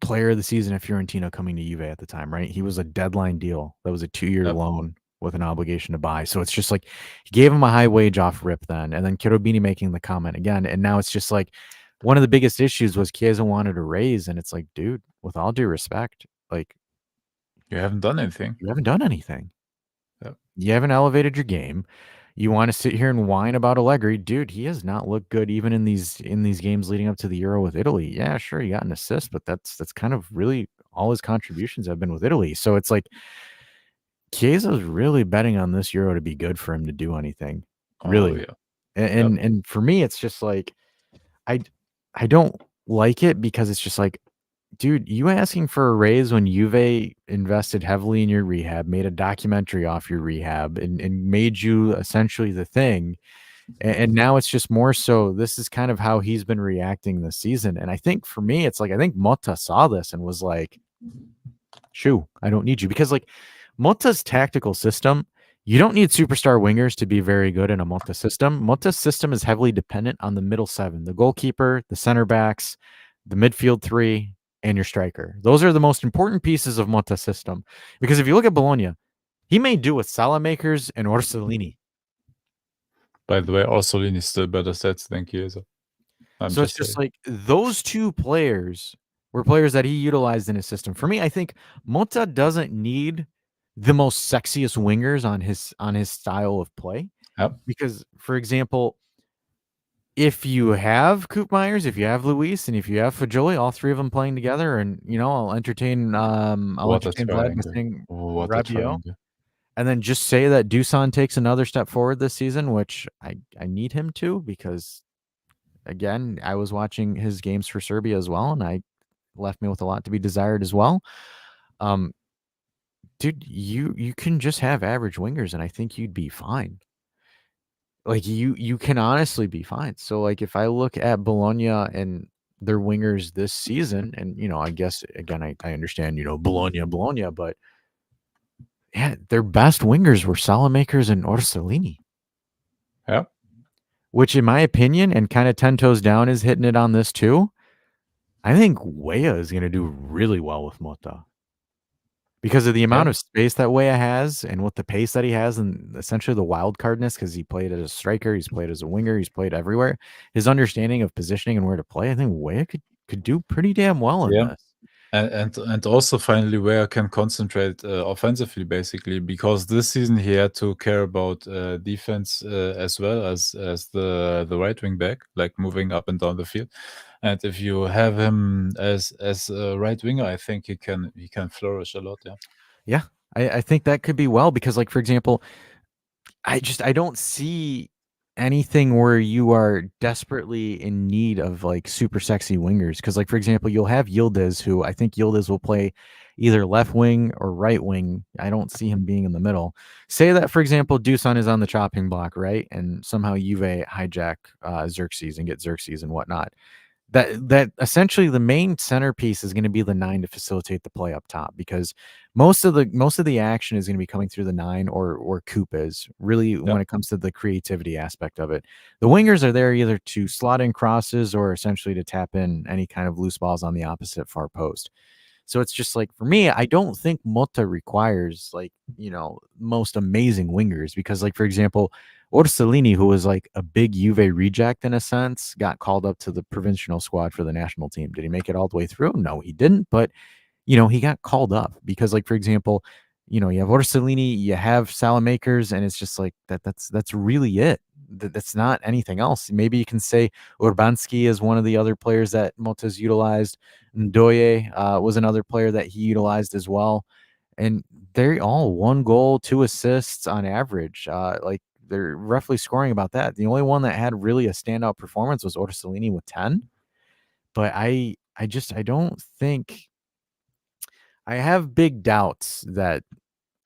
player of the season at Fiorentina coming to Juve at the time, right? He was a deadline deal. That was a 2-year loan with an obligation to buy. So it's just like he gave him a high wage off rip then, and then Cherubini making the comment again, and now it's just like one of the biggest issues was Chiesa wanted to raise, and it's like, dude, with all due respect, like you haven't done anything. You haven't done anything. Yep. You haven't elevated your game. You want to sit here and whine about Allegri, dude. He has not looked good even in these games leading up to the Euro with Italy. Yeah, sure, he got an assist, but that's kind of really all his contributions have been with Italy. So it's like Chiesa's really betting on this Euro to be good for him to do anything. Really. Oh, yeah. And for me, it's just like I don't like it because it's just like, dude, you asking for a raise when Juve invested heavily in your rehab, made a documentary off your rehab, and made you essentially the thing. And now it's just more so this is kind of how he's been reacting this season. And I think for me, it's like I think Motta saw this and was like, shoo, I don't need you. Because like Motta's tactical system, you don't need superstar wingers to be very good in a Motta system. Motta's system is heavily dependent on the middle seven, the goalkeeper, the center backs, the midfield three, and your striker. Those are the most important pieces of Motta's system. Because if you look at Bologna, he may do with Salamakers and Orsolini. By the way, Orsolini still better stats than Chiesa. So it's just like those two players were players that he utilized in his system. For me, I think Motta doesn't need the most sexiest wingers on his style of play. Yep. Because, for example, if you have Koopmeyers, if you have Luis, and if you have Fagioli, all three of them playing together, and I'll entertain Vlad missing Rabiot, and then just say that Dusan takes another step forward this season, which I need him to, because again, I was watching his games for Serbia as well, and I left me with a lot to be desired as well. Dude, you can just have average wingers, and I think you'd be fine. Like you can honestly be fine. So like if I look at Bologna and their wingers this season, and I guess again I understand Bologna, but yeah, their best wingers were Salamakers and Orsolini. Yeah. Which in my opinion, and kind of 10 toes down is hitting it on this too, I think Weah is going to do really well with Motta. Because of the amount of space that Weah has and with the pace that he has and essentially the wild cardness, because he played as a striker, he's played as a winger, he's played everywhere. His understanding of positioning and where to play, I think Weah could do pretty damn well in this. And also finally Weah can concentrate offensively basically, because this season he had to care about defense as well as the right wing back, like moving up and down the field. And if you have him as a right winger, I think he can flourish a lot. Yeah, I think that could be well, because like for example, I don't see anything where you are desperately in need of like super sexy wingers. Because like for example, you'll have Yildiz, who I think Yildiz will play either left wing or right wing. I don't see him being in the middle. Say that for example, Dusan is on the chopping block, right? And somehow Juve hijack Xerxes and get Xerxes and whatnot. That essentially the main centerpiece is going to be the 9 to facilitate the play up top, because most of the action is going to be coming through the 9 or Coop is really when it comes to the creativity aspect of it. The wingers are there either to slot in crosses or essentially to tap in any kind of loose balls on the opposite far post. So it's just like, for me, I don't think Motta requires like, most amazing wingers, because like, for example, Orsolini, who was like a big Juve reject in a sense, got called up to the provincial squad for the national team. Did he make it all the way through? No, he didn't. But, he got called up because, like, for example, you have Orsolini, you have Salamakers, and it's just like that's really it. That's not anything else. Maybe you can say Urbanski is one of the other players that Motta's utilized. Ndoye was another player that he utilized as well. And they're all 1 goal, 2 assists on average. Like, they're roughly scoring about that. The only one that had really a standout performance was Orsolini with 10. But I I don't think I have big doubts that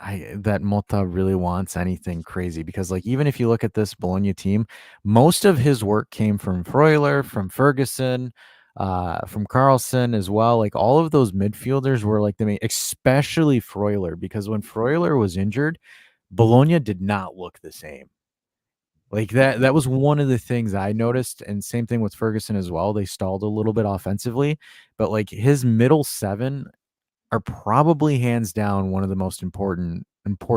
Motta really wants anything crazy because, like, even if you look at this Bologna team, most of his work came from Freuler, from Ferguson, from Carlson as well. Like, all of those midfielders were like the main, especially Freuler, because when Freuler was injured, Bologna did not look the same. Like that was one of the things I noticed, and same thing with Ferguson as well. They stalled a little bit offensively, but like his middle seven are probably hands down one of the most important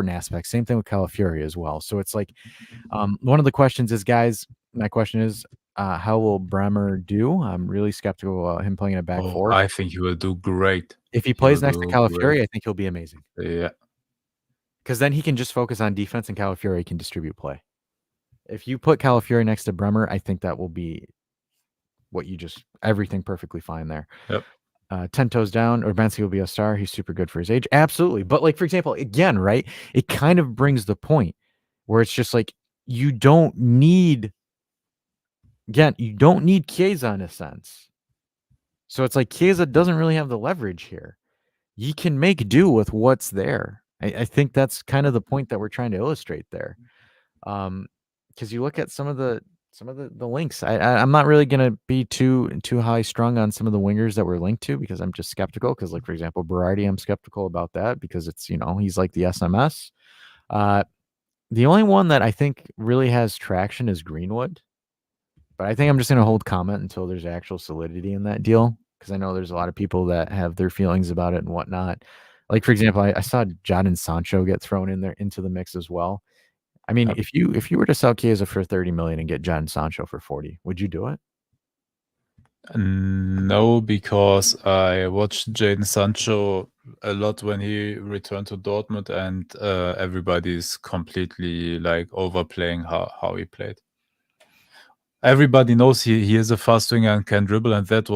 aspects. Same thing with Calafiori as well. So it's like one of the questions is, guys, my question is, how will Bremer do? I'm really skeptical about him playing in a back four. I think he will do great. If he plays next to Calafiori, I think he'll be amazing. Yeah. Because then he can just focus on defense and Calafiori can distribute play. If you put Calafiori next to Bremer, I think that will be what you just everything perfectly fine there. Yep. 10 toes down, Urbanski will be a star. He's super good for his age. Absolutely. But like, for example, again, right, it kind of brings the point where it's just like you don't need Chiesa in a sense. So it's like Chiesa doesn't really have the leverage here. You can make do with what's there. I think that's kind of the point that we're trying to illustrate there. Because you look at some of the links. I'm not really gonna be too high strung on some of the wingers that we're linked to because I'm just skeptical. Because like, for example, Berardi, I'm skeptical about that because it's he's like the SMS. The only one that I think really has traction is Greenwood, but I think I'm just gonna hold comment until there's actual solidity in that deal because I know there's a lot of people that have their feelings about it and whatnot. Like, for example, I saw Jadon Sancho get thrown in there into the mix as well. I mean, if you were to sell Chiesa for 30 million and get Jadon Sancho for 40, would you do it? No, because I watched Jadon Sancho a lot when he returned to Dortmund, and everybody's completely like overplaying how he played. Everybody knows he is a fast winger and can dribble, and that's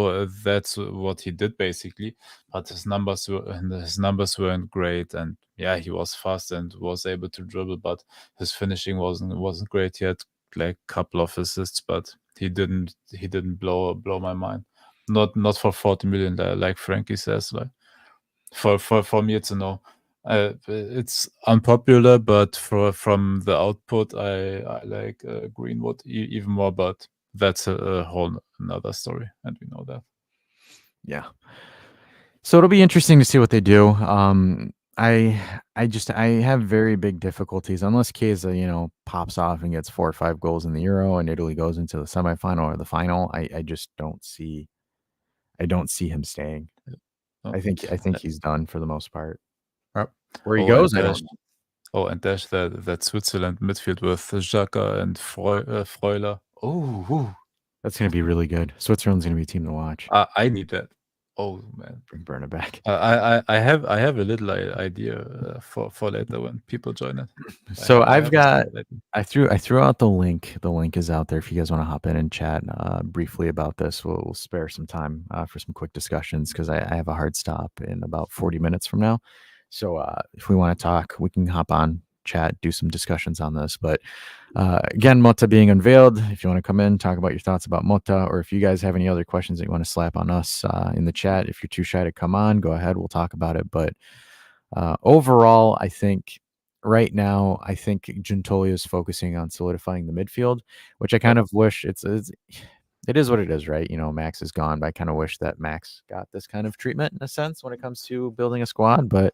what he did basically. But his numbers weren't great, and yeah, he was fast and was able to dribble, but his finishing wasn't great. He had like a couple of assists, but he didn't blow my mind. Not for 40 million, like Frankie says. Like for me, it's a no. It's unpopular, but from the output, I like Greenwood even more. But that's a whole another story, and we know that. Yeah. So it'll be interesting to see what they do. I have very big difficulties unless Chiesa, pops off and gets 4 or 5 goals in the Euro and Italy goes into the semifinal or the final. I just don't see him staying. I think he's done for the most part. Where he goes, I don't know. Oh, and there's that Switzerland midfield with Xhaka and Freuler. Oh, that's going to be really good. Switzerland's going to be a team to watch. I need that. Oh man, burn it back. I have a little idea for later when people join it. So I threw out the link. The link is out there if you guys want to hop in and chat briefly about this. We'll spare some time for some quick discussions because I have a hard stop in about 40 minutes from now. So if we want to talk, we can hop on, chat, do some discussions on this. But again, Motta being unveiled. If you want to come in, talk about your thoughts about Motta, or if you guys have any other questions that you want to slap on us in the chat, if you're too shy to come on, go ahead. We'll talk about it. But overall, I think right now, Giuntoli is focusing on solidifying the midfield, which I kind of wish it is what it is, right? Max is gone, but I kind of wish that Max got this kind of treatment in a sense when it comes to building a squad, but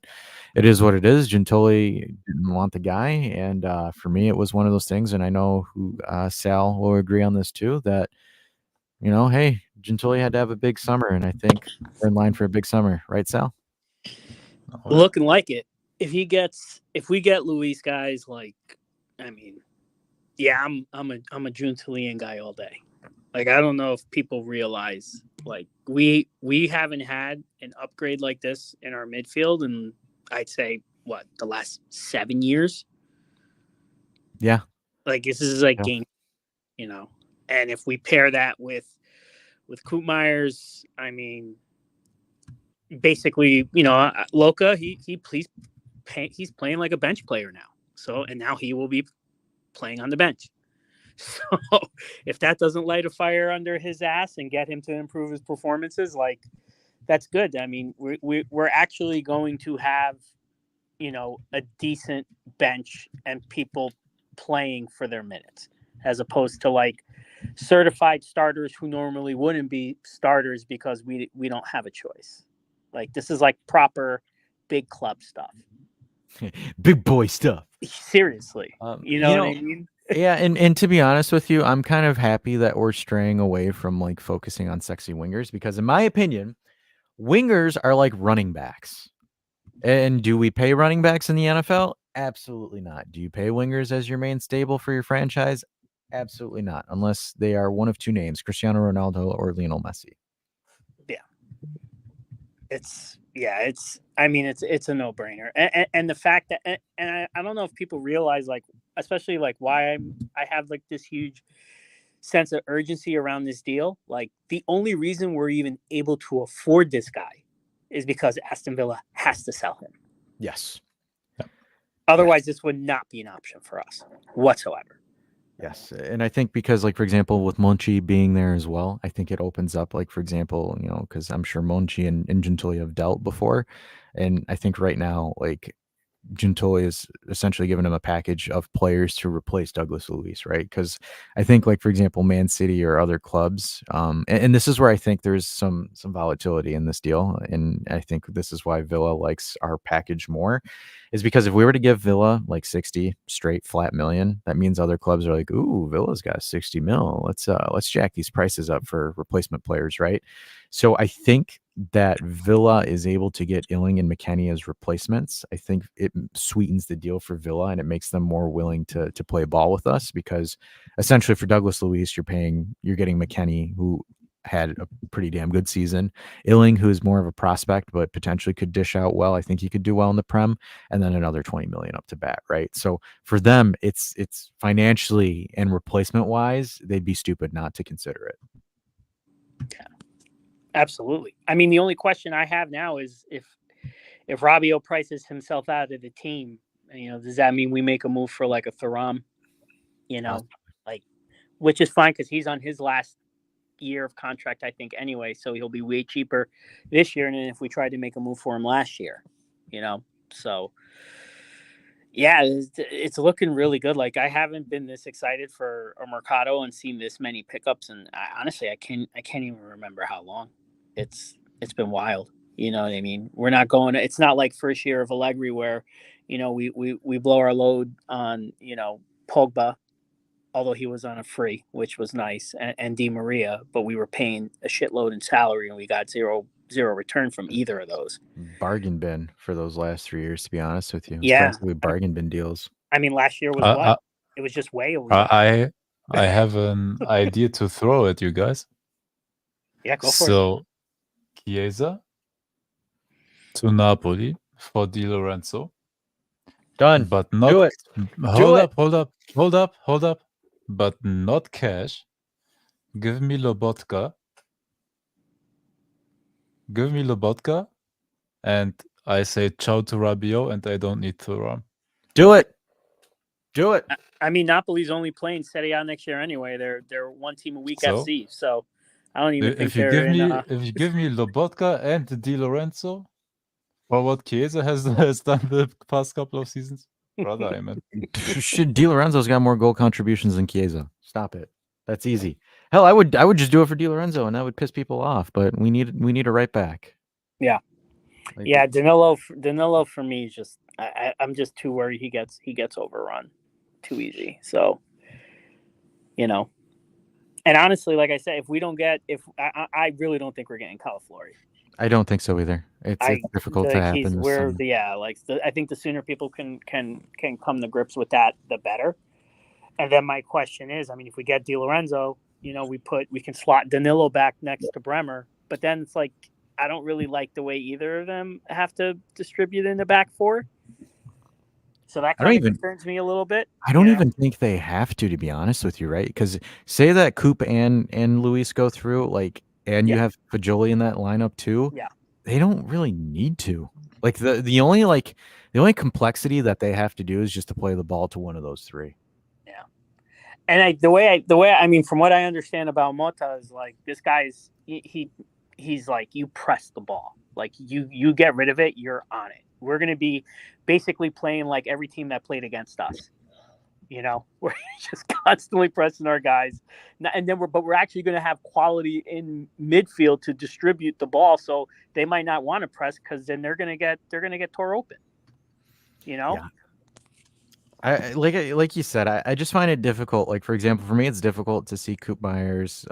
it is what it is. Giuntoli didn't want the guy, and for me, it was one of those things, and I know who Sal will agree on this too, that, hey, Giuntoli had to have a big summer, and I think we're in line for a big summer, right, Sal? Looking like it. If we get Luis, guys, like, I mean, yeah, I'm a Giuntolian guy all day. Like, I don't know if people realize, like, we haven't had an upgrade like this in our midfield in, I'd say, the last 7 years? Yeah. Like, this is like game, And if we pair that with Koopmeyers, I mean, basically, Loka, he's playing like a bench player now. So, and now he will be playing on the bench. So if that doesn't light a fire under his ass and get him to improve his performances, like that's good. I mean, we're actually going to have, a decent bench and people playing for their minutes, as opposed to like certified starters who normally wouldn't be starters because we don't have a choice. Like this is like proper big club stuff. Big boy stuff. Seriously. You know what I mean? Yeah, and to be honest with you, I'm kind of happy that we're straying away from like focusing on sexy wingers, because in my opinion, wingers are like running backs. And do we pay running backs in the NFL? Absolutely not. Do you pay wingers as your main stable for your franchise? Absolutely not, unless they are one of two names, Cristiano Ronaldo or Lionel Messi. It's a no-brainer. And the fact that, and I don't know if people realize, like, especially like why I have like this huge sense of urgency around this deal. Like the only reason we're even able to afford this guy is because Aston Villa has to sell him. Yes. Otherwise, this would not be an option for us whatsoever. Yes. And I think because, like, for example, with Monchi being there as well, I think it opens up, like, for example, because I'm sure Monchi and Gentili have dealt before. And I think right now, like, Gentili is essentially giving him a package of players to replace Douglas Luiz, right? Because I think, like, for example, Man City or other clubs, and this is where I think there's some volatility in this deal, and I think this is why Villa likes our package more, is because if we were to give Villa like 60 straight flat million, that means other clubs are like, ooh, Villa's got 60 mil. Let's jack these prices up for replacement players, right? So I think that Villa is able to get Illing and McKennie as replacements. I think it sweetens the deal for Villa and it makes them more willing to play ball with us, because essentially for Douglas Luiz, you're getting McKennie, who had a pretty damn good season, Illing, who is more of a prospect but potentially could dish out well. I think he could do well in the Prem, and then another 20 million up to bat, right? So for them, it's financially and replacement wise, they'd be stupid not to consider it. Yeah. Absolutely. I mean, the only question I have now is if Rabiot prices himself out of the team, does that mean we make a move for like a Thuram? Like, which is fine because he's on his last year of contract, I think, anyway. So he'll be way cheaper this year than if we tried to make a move for him last year. So yeah, it's looking really good. Like I haven't been this excited for a Mercado and seen this many pickups, and honestly, I can't even remember how long. It's been wild. You know what I mean? We're not going. It's not like first year of Allegri where, we blow our load on Pogba, although he was on a free, which was nice, and Di Maria, but we were paying a shitload in salary and we got zero return from either of those. Bargain bin for those last 3 years, to be honest with you. Yeah, we bargain bin deals. I mean, last year was what? It was just way over. I have an idea to throw at you guys. Yeah, go for it. So, Chiesa to Napoli for Di Lorenzo. Done. But not. Do it. Hold up. But not cash. Give me Lobotka. And I say ciao to Rabiot, and I don't need Thuram. Do it. I mean, Napoli's only playing Serie A next year anyway. They're one team a week FC, so I don't even think they're if you give me Lobotka and Di Lorenzo for what Chiesa has done the past couple of seasons, brother, I mean, Di Lorenzo's got more goal contributions than Chiesa. Stop it. That's easy. Hell, I would just do it for Di Lorenzo, and that would piss people off. But we need a right back. Yeah. Yeah, Danilo for me is just I'm just too worried he gets overrun too easy. So, and honestly, like I said, I really don't think we're getting Calaflori. I don't think so either. It's difficult to happen. I think the sooner people can come to grips with that, the better. And then my question is, I mean, if we get Di Lorenzo, we can slot Danilo back next to Bremer, but then it's like I don't really like the way either of them have to distribute in the back four. So that kind of concerns me a little bit. I don't even think they have to be honest with you, right? Because say that Coop and Luis go through, like, and you have Fajoli in that lineup too. Yeah, they don't really need to. Like the only complexity that they have to do is just to play the ball to one of those three. Yeah, And the way I mean, from what I understand about Mota is like this guy's he's like, you press the ball, like you get rid of it, you're on it. We're gonna be basically playing like every team that played against us. You know, we're just constantly pressing our guys, and then we're actually going to have quality in midfield to distribute the ball. So they might not want to press because then they're going to get tore open. You know. Yeah. I like you said, I just find it difficult. Like, for example, for me, it's difficult to see Coop Myers,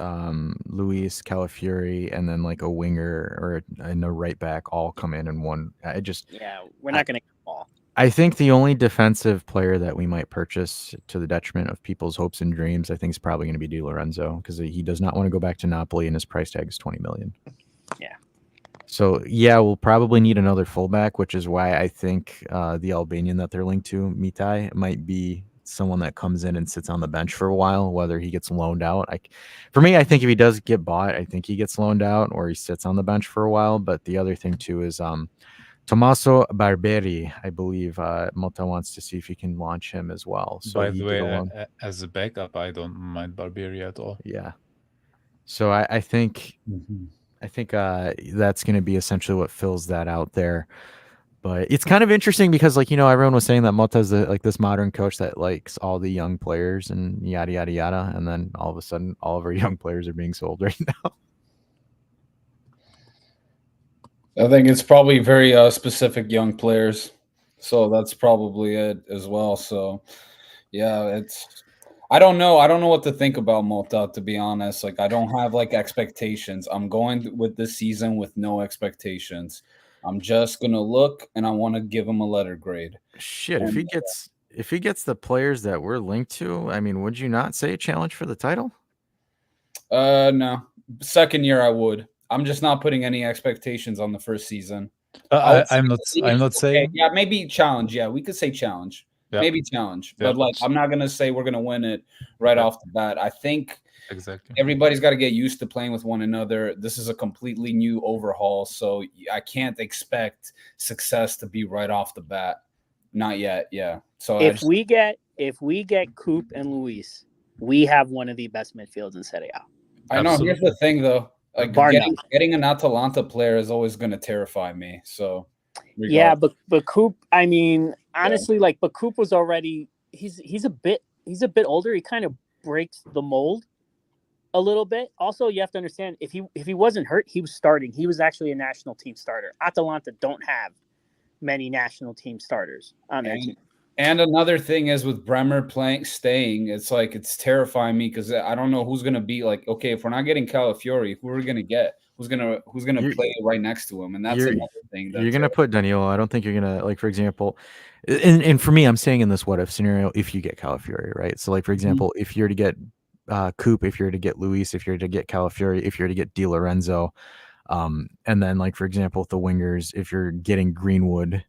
Luis Calafiori, and then like a winger or a right back all come in one. We're not going to get the ball. I think the only defensive player that we might purchase to the detriment of people's hopes and dreams, I think, is probably going to be Di Lorenzo, because he does not want to go back to Napoli, and his price tag is $20 million. Yeah. So yeah, we'll probably need another fullback, which is why I think the Albanian that they're linked to, Mitai, might be someone that comes in and sits on the bench for a while, whether he gets loaned out. For me, I think if he does get bought, I think he gets loaned out or he sits on the bench for a while. But the other thing too is Tommaso Barberi, I believe Mota wants to see if he can launch him as well. So by the way, as a backup, I don't mind Barberi at all. Yeah. So I think that's going to be essentially what fills that out there. But it's kind of interesting because, like, everyone was saying that Mota is like this modern coach that likes all the young players and yada, yada, yada. And then all of a sudden, all of our young players are being sold right now. I think it's probably very specific young players. So that's probably it as well. So, yeah, I don't know. I don't know what to think about Mota, to be honest. Like, I don't have like expectations. I'm going with this season with no expectations. I'm just gonna look, and I want to give him a letter grade. Shit, if he gets the players that we're linked to, I mean, would you not say a challenge for the title? No. Second year, I would. I'm just not putting any expectations on the first season. I'm not saying. Yeah, maybe challenge. Yeah, we could say challenge. Yep. Maybe challenge. Yep. But like, I'm not gonna say we're gonna win it right off the bat. I think exactly everybody's got to get used to playing with one another. This is a completely new overhaul, so I can't expect success to be right off the bat. Not yet. Yeah. So if we get Coop and Luis, we have one of the best midfields in Serie A. I know. Here's the thing, though. Like, getting an Atalanta player is always going to terrify me. So, yeah, but Coop, I mean, honestly, but Coop was already he's a bit older. He kind of breaks the mold a little bit. Also, you have to understand, if he wasn't hurt, he was starting. He was actually a national team starter. Atalanta don't have many national team starters on their team. And another thing is with Bremer staying, it's terrifying me because I don't know who's gonna be like. Okay, if we're not getting Calafiori, who are we gonna get? Who's gonna play right next to him? And that's another thing. You're gonna put Danilo. I don't think you're gonna, like, for example, and for me, I'm saying in this what if scenario, if you get Calafiori, right? So, like, for example, if you're to get Coop, if you're to get Luis, if you're to get Calafiori, if you're to get Di Lorenzo, and then, like, for example, with the wingers, if you're getting Greenwood.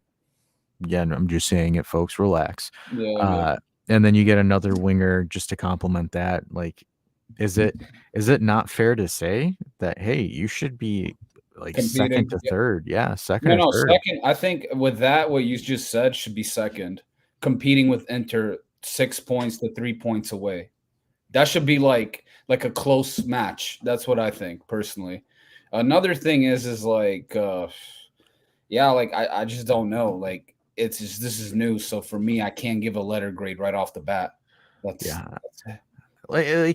Again, I'm just saying it, folks. Relax. Yeah. And then you get another winger just to complement that. Like, is it not fair to say that, hey, you should be like competing, second to third? Yeah, second. No, third. Second. I think with that, what you just said should be second. Competing with Inter 6 points to 3 points away. That should be like a close match. That's what I think personally. Another thing is like, I just don't know. Like, this is new, so for me, I can't give a letter grade right off the bat. Like,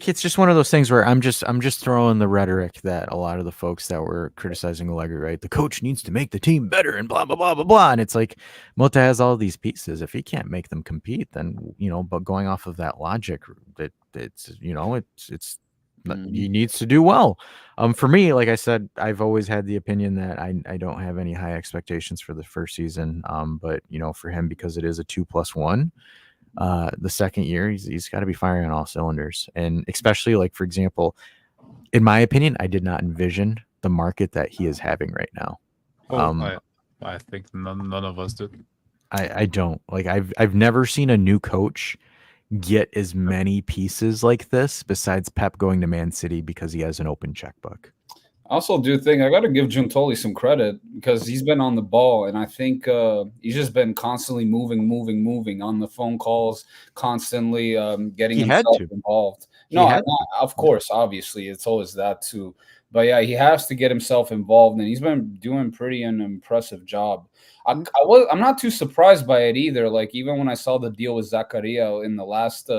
it's just one of those things where I'm just throwing the rhetoric that a lot of the folks that were criticizing Allegri, right? The coach needs to make the team better and blah blah blah blah blah. And it's like Mota has all these pieces. If he can't make them compete, then but going off of that logic, he needs to do well. For me, like I said, I've always had the opinion that I don't have any high expectations for the first season. But for him, because it is a 2+1, the second year he's got to be firing on all cylinders. And especially, like, for example, in my opinion, I did not envision the market that he is having right now. I think none of us did. I don't. Like, I've never seen a new coach get as many pieces like this besides Pep going to Man City because he has an open checkbook. also do think I got to give Giuntoli some credit because he's been on the ball, and I think he's just been constantly moving on the phone calls, constantly getting himself involved. Of course, obviously, it's always that too. But yeah, he has to get himself involved, and he's been doing pretty an impressive job. I'm not too surprised by it either. Like even when I saw the deal with Zaccaria in the last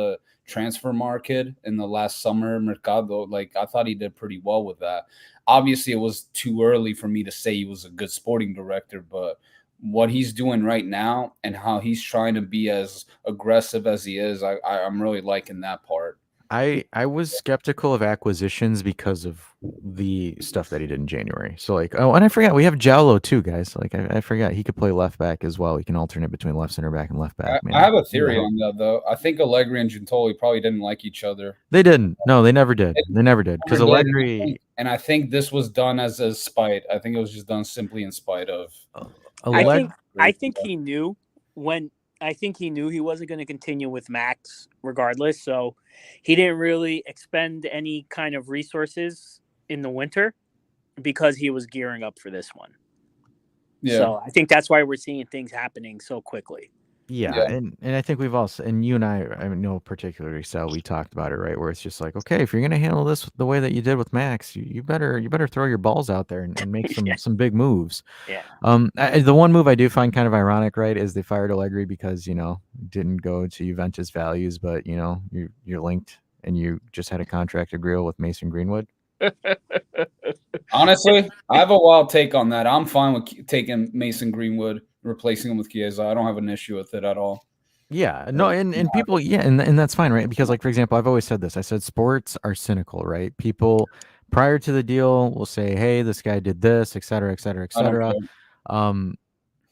transfer market in the last summer mercado, like I thought he did pretty well with that. Obviously, it was too early for me to say he was a good sporting director, but what he's doing right now and how he's trying to be as aggressive as he is, I'm really liking that part. I was skeptical of acquisitions because of the stuff that he did in January. So like, oh, and I forgot we have Giallo too, guys. Like I forgot he could play left back as well. He can alternate between left center back and left back. I have a theory on that though. I think Allegri and Giuntoli probably didn't like each other. They didn't. No, they never did. They never did. Because Allegri, and I think this was done as a spite. I think it was just done simply in spite of. I think he knew when. I think he knew he wasn't going to continue with Max regardless, so he didn't really expend any kind of resources in the winter because he was gearing up for this one. Yeah. So I think that's why we're seeing things happening so quickly. Yeah. And I think we've also, and you and I know particularly, Sal, we talked about it, right? Where it's just like, okay, if you're going to handle this the way that you did with Max, you better throw your balls out there and make some big moves. Yeah. The one move I do find kind of ironic, right, is they fired Allegri because, didn't go to Juventus values, but, you're linked and you just had a contract agreement with Mason Greenwood. Honestly, I have a wild take on that. I'm fine with taking Mason Greenwood, replacing him with Chiesa. I don't have an issue with it at all. Yeah, no, and people, and that's fine, right? Because, like, for example, I've always said this. I said sports are cynical, right? People prior to the deal will say, "Hey, this guy did this, et cetera, et cetera, et cetera."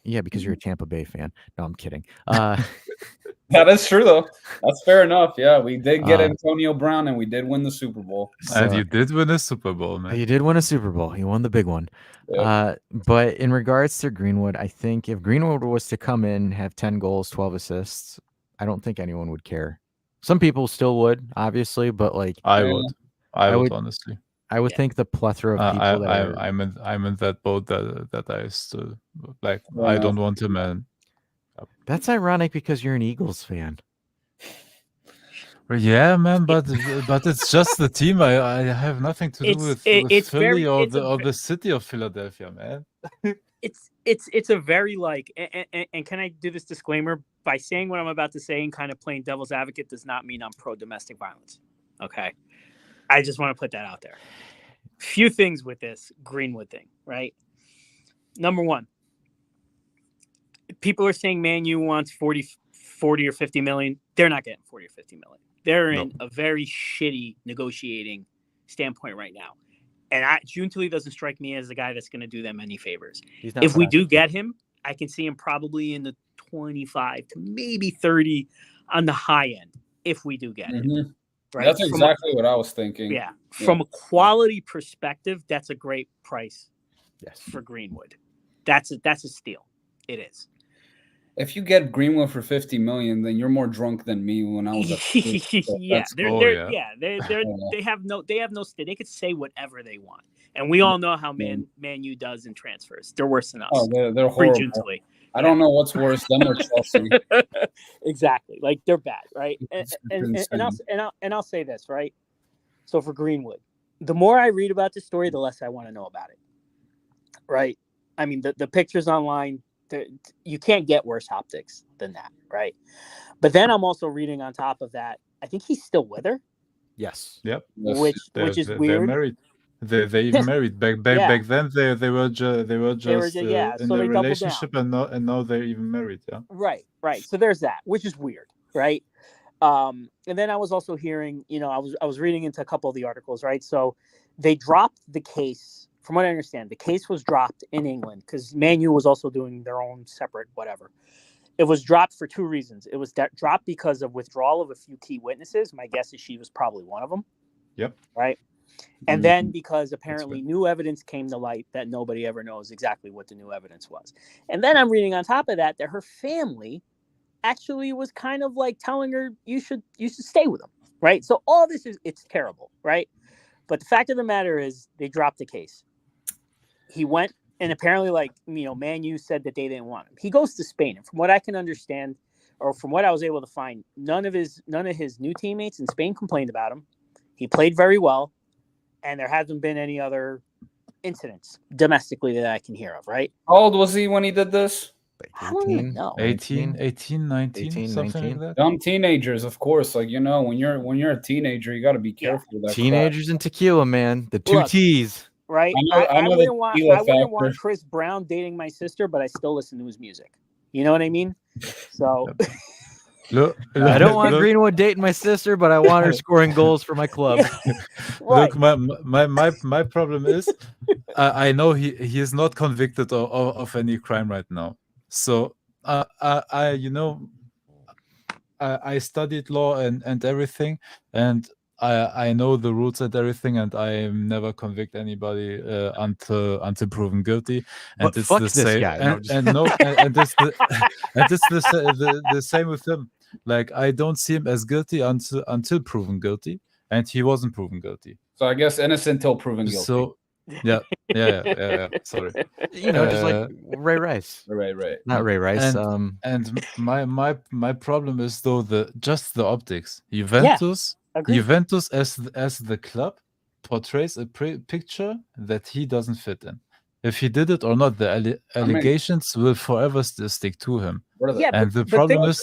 Yeah, because you're a Tampa Bay fan. No, I'm kidding. That is true, though. That's fair enough. Yeah, we did get Antonio Brown, and we did win the Super Bowl. And you did win a Super Bowl, man. You did win a Super Bowl. You won the big one. Yeah. But in regards to Greenwood, I think if Greenwood was to come in, have 10 goals, 12 assists, I don't think anyone would care. Some people still would, obviously, but like I would honestly. I would think the plethora of people I'm in that boat that I still like. Yeah. I don't want him, man. That's ironic because you're an Eagles fan. Well, yeah, man, but it's just the team. I have nothing to do with Philly or the city of Philadelphia, man. It's a very like, and can I do this disclaimer by saying what I'm about to say and kind of playing devil's advocate does not mean I'm pro domestic violence. Okay, I just want to put that out there. Few things with this Greenwood thing, right? Number one. People are saying Man U wants 40 or 50 million. They're not getting 40 or 50 million. They're in a very shitty negotiating standpoint right now. And Giuntoli doesn't strike me as the guy that's going to do them any favors. If we do get him, I can see him probably in the 25 to maybe 30 on the high end if we do get him. Right? That's exactly what I was thinking. Yeah. From a quality perspective, that's a great price for Greenwood. That's a steal. It is. If you get Greenwood for 50 million, then you're more drunk than me when I was at they could say whatever they want. And we all know how Man U does in transfers. They're worse than us. Oh, they're horrible. I don't know what's worse, them or Chelsea. Exactly. Like they're bad, right? And I'll say this, right? So for Greenwood, the more I read about this story, the less I want to know about it. Right? I mean, the pictures online, you can't get worse optics than that, right? But then I'm also reading on top of that, I think he's still with her. Yes. Yep. Which is weird. They're married. They even married back then. They were just in a relationship, and now they're even married. Yeah. Right. So there's that, which is weird, right? And then I was also hearing, I was reading into a couple of the articles, right? So they dropped the case. From what I understand, the case was dropped in England because Man U was also doing their own separate whatever. It was dropped for two reasons. It was dropped because of withdrawal of a few key witnesses. My guess is she was probably one of them. Yep. Right. And then because apparently new evidence came to light that nobody ever knows exactly what the new evidence was. And then I'm reading on top of that her family actually was kind of like telling her you should stay with them. Right. So all this it's terrible. Right. But the fact of the matter is they dropped the case. he went, and apparently, like, Man U said that they didn't want him. He goes to Spain, and from what I can understand, or from what I was able to find, none of his new teammates in Spain complained about him. He played very well, and there hasn't been any other incidents domestically that I can hear of, right? How old was he when he did this? I don't even know. 18, 19, 18, something 19. like that. Young teenagers, of course. Like, when you're a teenager, you got to be careful with that. Teenagers and tequila, man. The two T's. Right? I wouldn't want Chris Brown dating my sister, but I still listen to his music. You know what I mean? So Look, I don't want Greenwood dating my sister, but I want her scoring goals for my club. Look, my problem is, I know he is not convicted of any crime right now. So I studied law and everything, and I know the rules and everything, and I never convict anybody until proven guilty. And But it's fuck the this same. guy. And it's the same with him. Like, I don't see him as guilty until proven guilty, and he wasn't proven guilty. So I guess innocent till proven guilty. So yeah. Sorry. Just like Ray Rice. Right. Not Ray Rice. And my problem is though just the optics. Juventus as the club portrays a picture that he doesn't fit in. If he did it or not, the allegations will forever stick to him. And the problem is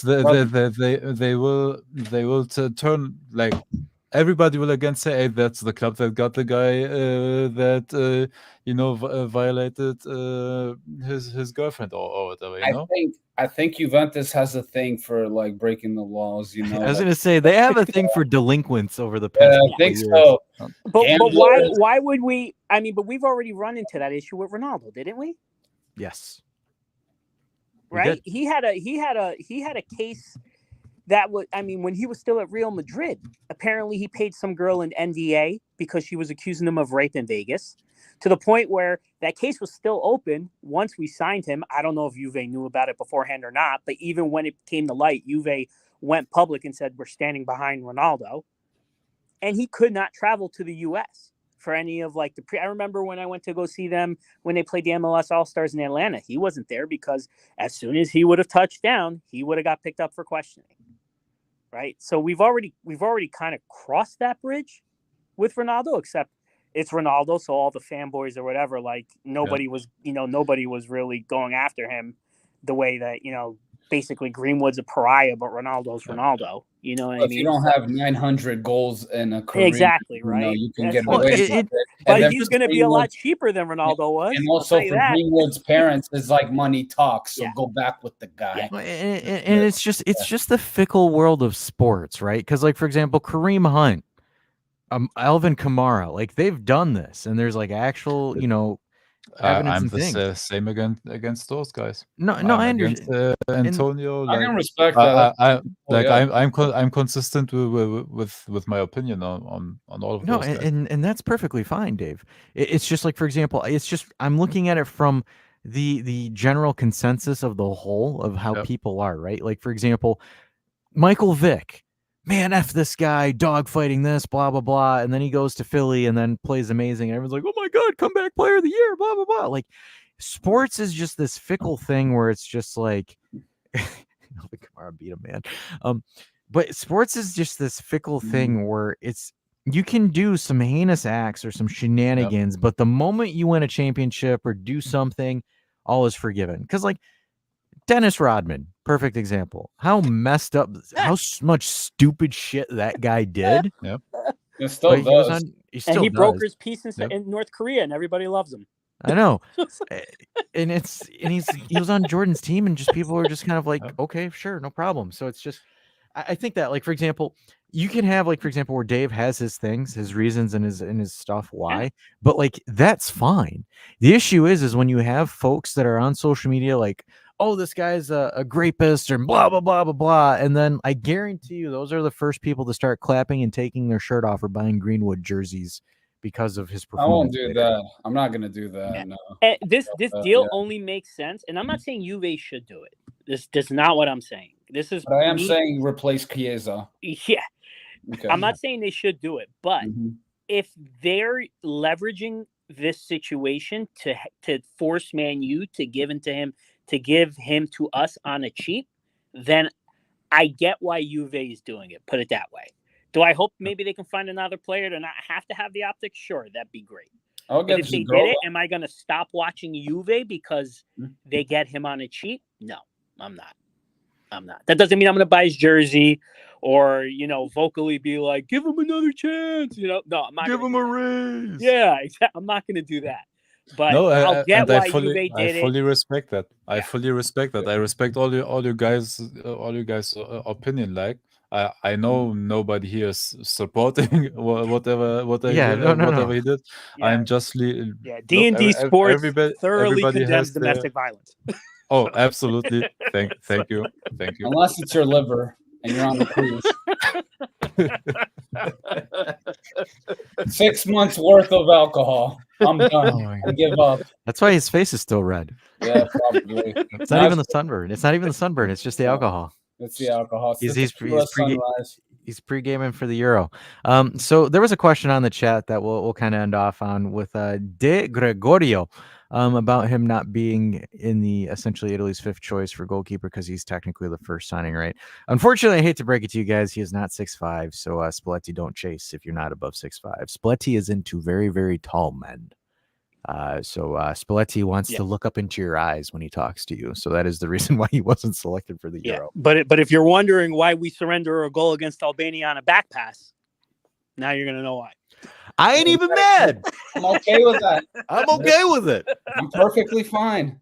they will turn, like, everybody will again say, hey, that's the club that got the guy that violated his girlfriend or whatever. I think Juventus has a thing for, like, breaking the laws. I was gonna say they have a thing for delinquents over the past. I think so. But why would we? I mean, but we've already run into that issue with Ronaldo, didn't we? Yes. Right. He had a case that was. I mean, when he was still at Real Madrid, apparently he paid some girl an NDA because she was accusing him of rape in Vegas. To the point where that case was still open once we signed him. I don't know if Juve knew about it beforehand or not, but even when it came to light, Juve went public and said, we're standing behind Ronaldo. And he could not travel to the U.S. for any of, like, I remember when I went to go see them when they played the MLS All-Stars in Atlanta. He wasn't there because as soon as he would have touched down, he would have got picked up for questioning. Right? So we've already kind of crossed that bridge with Ronaldo, except it's Ronaldo, so all the fanboys or whatever, like, nobody was really going after him the way that, basically Greenwood's a pariah, but Ronaldo's Ronaldo. You know what I mean? If you don't have 900 goals in a career, exactly, right? You can get away with it. But he's going to be a lot cheaper than Ronaldo was. And also for Greenwood's parents, it's like money talks. So go back with the guy. Yeah. And it's just the fickle world of sports, right? Because, like, for example, Kareem Hunt, Alvin Kamara, like, they've done this, and there's, like, actual, evidence I'm and the things. same against those guys. No, I understand. Antonio, I can respect that. I'm consistent with my opinion on all of those guys. And that's perfectly fine, Dave. It's just like, for example, I'm looking at it from the general consensus of the whole of how people are, right? Like, for example, Michael Vick. Man, F this guy, dogfighting this, blah, blah, blah. And then he goes to Philly and then plays amazing. And everyone's like, oh my God, comeback player of the year, blah, blah, blah. Like, sports is just this fickle thing where it's just like, Kamara beat him, man. But sports is just this fickle thing where you can do some heinous acts or some shenanigans, but the moment you win a championship or do something, all is forgiven. Because, like, Dennis Rodman, perfect example. How messed up, how much stupid shit that guy did. Yep. It still does. He broke his piece in North Korea, and everybody loves him. I know. and he was on Jordan's team, and just people were just kind of like, okay, sure, no problem. So it's just, I think that, like, for example, you can have, like, for example, where Dave has his things, his reasons, and his stuff why, but, like, that's fine. The issue is when you have folks that are on social media like, oh, this guy's a rapist or blah, blah, blah, blah, blah. And then I guarantee you those are the first people to start clapping and taking their shirt off or buying Greenwood jerseys because of his performance. I won't do that. I'm not going to do that. No. And this deal only makes sense. And I'm not saying Juve should do it. This is not what I'm saying. This is. But I am saying replace Chiesa. Yeah. Okay. I'm not saying they should do it. But if they're leveraging this situation to force Man U to give him to us on a cheap, then I get why Juve is doing it. Put it that way. Do I hope maybe they can find another player to not have to have the optics? Sure, that'd be great. But if they did it, am I going to stop watching Juve because they get him on a cheap? No, I'm not. That doesn't mean I'm going to buy his jersey or, vocally be like, give him another chance. No, I'm not. Give him a raise. Yeah, exactly. I'm not going to do that. But I'll get why Juve did it. I fully respect that. Yeah. I fully respect that. I respect all you guys' opinion. Like I know nobody here is supporting whatever he did. Yeah. I'm just D&D Sports thoroughly condemns domestic violence. Oh, absolutely. Thank you. Unless it's your liver and you're on the cruise. 6 months worth of alcohol. I'm done. I give up. That's why his face is still red. Yeah, probably. It's not even the sunburn. It's not even the sunburn. It's just the alcohol. It's the alcohol. He's pre-gaming for the Euro. So there was a question on the chat that we'll kind of end off on with De Gregorio. About him not being in the essentially Italy's fifth choice for goalkeeper because he's technically the first signing, right? Unfortunately, I hate to break it to you guys, he is not 6'5", so Spalletti don't chase if you're not above 6'5". Spalletti is into very, very tall men. So Spalletti wants to look up into your eyes when he talks to you. So that is the reason why he wasn't selected for the Euro. But if you're wondering why we surrender a goal against Albania on a back pass, now you're going to know why. I ain't even mad. I'm okay with that. I'm okay with it. I'm perfectly fine.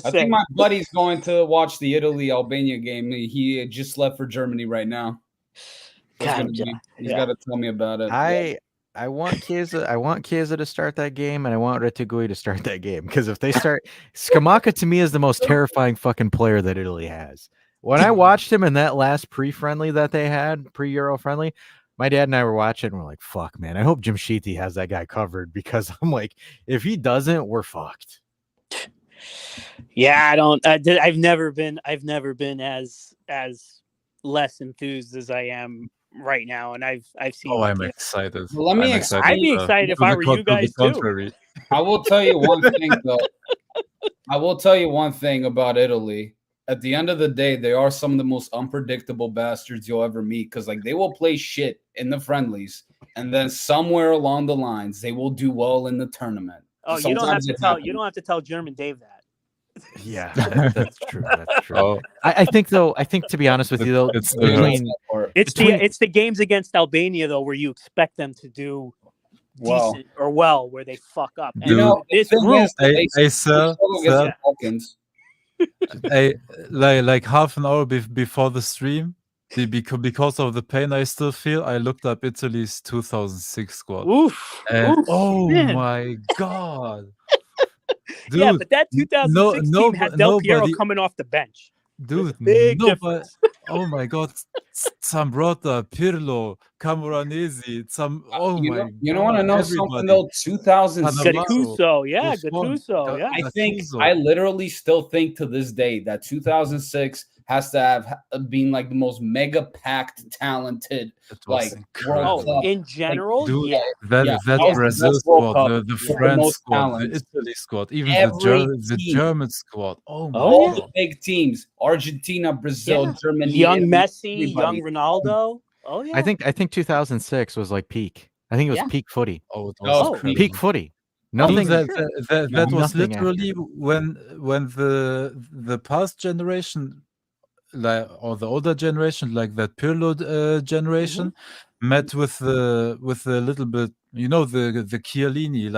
I think my buddy's going to watch the Italy-Albania game. He just left for Germany right now. He's got to tell me about it. I want Chiesa to start that game, and I want Retegui to start that game. Because if they start, Scamacca to me is the most terrifying fucking player that Italy has. When I watched him in that last pre-friendly that they had, pre-Euro friendly, my dad and I were watching, and we're like, fuck, man, I hope Jamshiti has that guy covered, because I'm like, if he doesn't, we're fucked. Yeah, I've never been as less enthused as I am right now, and I've seen. Oh, I'm excited. Well, I'd be excited if I were you guys too. I will tell you one thing, though. I will tell you one thing about Italy. At the end of the day, they are some of the most unpredictable bastards you'll ever meet, because they will play shit in the friendlies, and then somewhere along the lines, they will do well in the tournament. Oh, you don't have to tell German Dave that. Yeah, that's true. That's true. Oh. I think to be honest with you, though, it's the games against Albania though where you expect them to do decent or where they fuck up. And this group, like half an hour before the stream, because of the pain I still feel, I looked up Italy's 2006 squad. Oh man. My god. Dude, yeah, but that 2006 team had Del Piero coming off the bench. Dude, big difference. Oh my god, Zambrotta, Pirlo, Camoranesi, you don't want to know something though? 2006. Gattuso, yeah. I literally still think to this day that 2006 has to have been like the most mega packed, talented, World Cup. In general, that Brazil squad, the France squad, the Italy squad, even the German squad. All the big teams: Argentina, Brazil, Germany, young Messi, young Ronaldo. Oh yeah. I think 2006 was like peak. I think it was peak footy. Oh, it was peak footy. Nothing. That was literally when the past generation, or the older generation, like that Pirlo generation, met with the little bit, the Chiellini,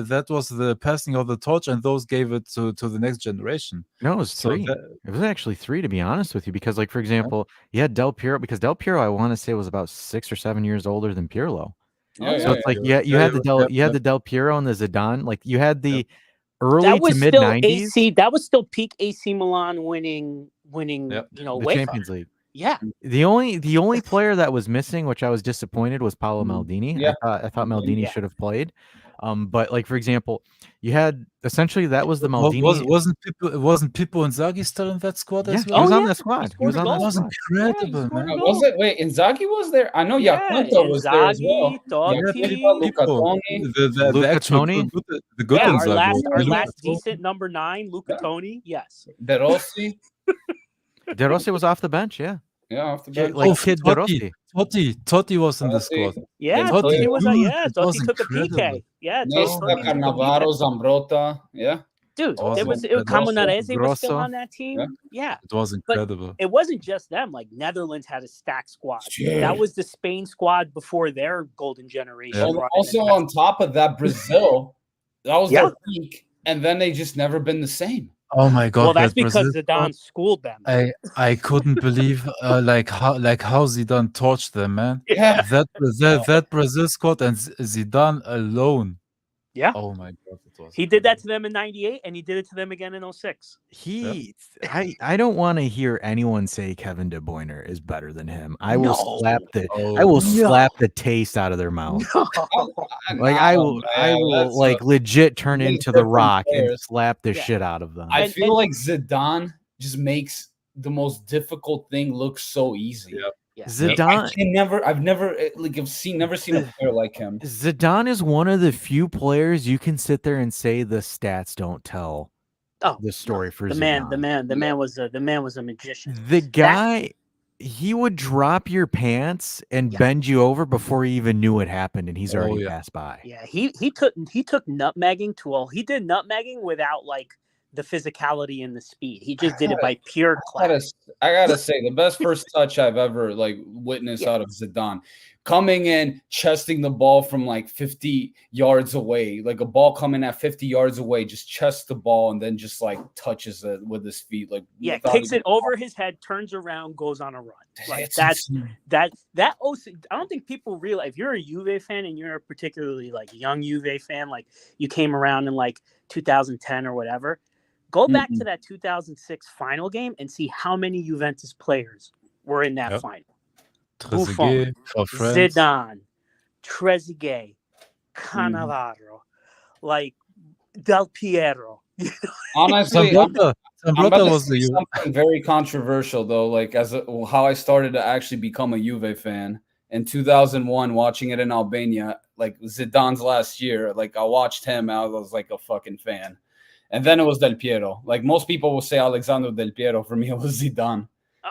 that was the passing of the torch, and those gave it to the next generation. No, it was three. It was actually three, to be honest with you, because for example, you had Del Piero, because Del Piero, I want to say, was about 6 or 7 years older than Pirlo. You had the Del Piero and the Zidane, you had the early to mid 90s. That was still peak AC Milan winning the Champions League. Yeah. The only player that was missing, which I was disappointed, was Paolo Maldini. Yeah. I thought Maldini should have played. But like for example, you had essentially that was the Maldini. Wasn't Pippo Inzaghi still in that squad as well? He was on yeah. that squad. He He was on that That was squad. incredible, man. Was it? Wait, Inzaghi was there? I know Iaquinta was there as well. Totti, Luca Toni. The actual Toni? the good Yeah, Inzaghi. our Luca last Toni. decent number 9, Luca Toni. Yes. De Rossi. De Rossi was off the bench. Yeah, Yeah, off the bench. like Kid De Rossi. Totti was in the squad. Yeah, Totti Totti was it Totti was took a incredible. PK. Yeah, Nesta, Totti took a PK. Cannavaro, Zambrota. Yeah. Dude, Awesome. it was That was Camonarese was still Grosso. on that team. Yeah. It was incredible. It wasn't just them. Like Netherlands had a stacked squad. Shit. That was the Spain squad before their golden generation. Yeah. And run. also on top of that, Brazil, that was Yeah. their peak, and then they just never been the same. Oh my god! Well, that's that because Brazil Zidane schooled them. I couldn't believe how Zidane torched them, man. Yeah. That Brazil squad and Zidane alone. Yeah. Oh my god, it was. He did that to them in '98, and he did it to them again in '06. I don't want to hear anyone say Kevin De Bruyne is better than him. I will No. slap the Oh, I will no. slap the taste out of their mouth. Like I will That's like legit turn completely into the different Rock and players. slap the Yeah. shit out of them. I feel like Zidane just makes the most difficult thing look so easy. Yeah. Yeah. Zidane I've never seen a player like him. Zidane is one of the few players you can sit there and say the stats don't tell the story for the Zidane. man. The man was a magician. The guy, he would drop your pants and bend you over before he even knew it happened, and he's already passed by. Yeah, he took nutmegging to all. He did nutmegging without like the physicality and the speed. He just did it by pure class. I gotta say, the best first touch I've ever witnessed out of Zidane, coming in, chesting the ball from like 50 yards away, like a ball coming at 50 yards away, just chests the ball and then just like touches it with his feet, kicks it over his head, turns around, goes on a run. Like that. Also, I don't think people realize if you're a Juve fan and you're a particularly like young Juve fan, like you came around in like 2010 or whatever. Go back to that 2006 final game and see how many Juventus players were in that final. Buffon, Zidane, Trezeguet, Cannavaro, like Del Piero. Honestly, Zambrota was something very controversial though. Like how I started to actually become a Juve fan in 2001, watching it in Albania, like Zidane's last year. Like I watched him, I was like a fucking fan. And then it was Del Piero. Like most people will say Alexandro Del Piero. For me, it was Zidane.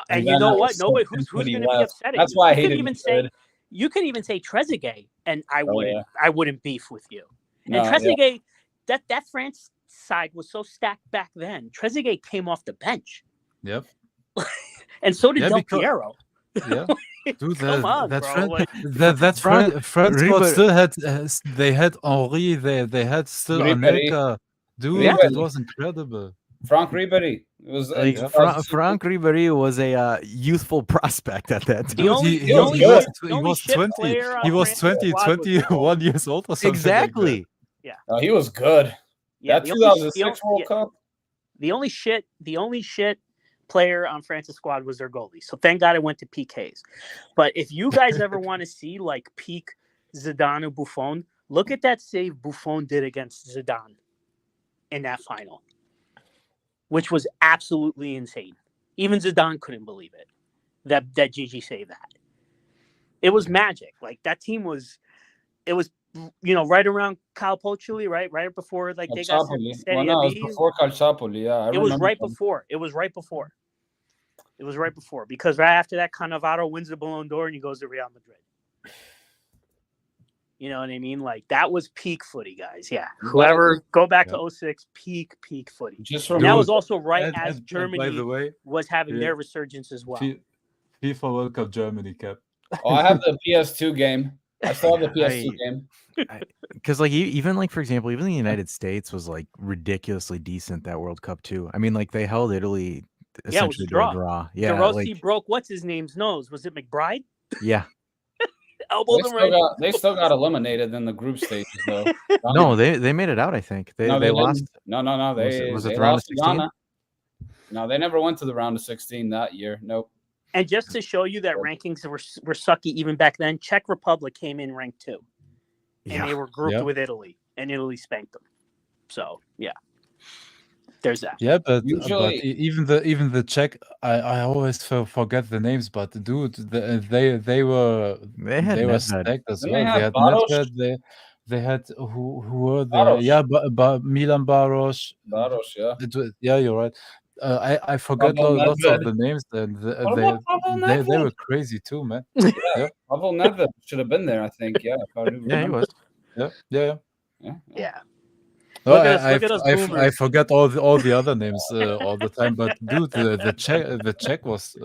And you know what? Nobody who's going to be upset at you. That's why I hated him. You could even say Trezeguet, and I wouldn't beef with you. No, and Trezeguet, that France side was so stacked back then. Trezeguet came off the bench. Yep. And so did Del Piero. Yeah. Dude, Come on, that bro. France squad still had they had Henri, they had still Anelka. Dude, it was incredible. Franck Ribéry. It was Franck Ribéry was a youthful prospect at that time. He was 21 years old or something. Exactly. Like that. He was good. Yeah, that 2006 World Cup. The only shit player on France's squad was their goalie. So thank God it went to PKs. But if you guys ever want to see like peak Zidane or Buffon, look at that save Buffon did against Zidane in that final, which was absolutely insane. Even Zidane couldn't believe it that Gigi saved that. It was magic. Like that team was, right around Calciopoli, right before like they got it was before Calciopoli. Yeah, it was right before. It was right before because right after that, Cannavaro wins the Ballon d'Or and he goes to Real Madrid. You know what I mean? Like that was peak footy, guys. Yeah. Whoever go back to 06, peak footy. And that was also as Germany, by the way, was having their resurgence as well. FIFA World Cup Germany cap. Oh, I have the PS2 game. I still have the PS2 game. Because like even like for example, even the United States was like ridiculously decent that World Cup too. I mean, like they held Italy essentially to a draw. Yeah, De Rossi broke what's his name's nose. Was it McBride? Yeah. They still got eliminated in the group stages though. No, they made it out. I think they lost. No. Was it the round of 16? No, they never went to the round of 16 that year. Nope. And just to show you that rankings were sucky even back then, Czech Republic came in ranked 2, and they were grouped with Italy. and Italy spanked them. So yeah, there's that. Yeah, but Usually- even the Czech, I always forget the names, but dude, they were Nedved. stacked as Didn't well. they They have had Baros? Nedved, they had who were there? Baros. Yeah, but Milan Baros. Baros, yeah. Yeah, you're right. I forgot Pavel lots of Nedved. the names, and What about Pavel they Nedved? were crazy too, man. Pavel Nedved should have been there, I think. Yeah, if I Yeah, he was. Yeah. Yeah. No, Look at us I boomers. forget all the other names all the time, but dude, the Czech was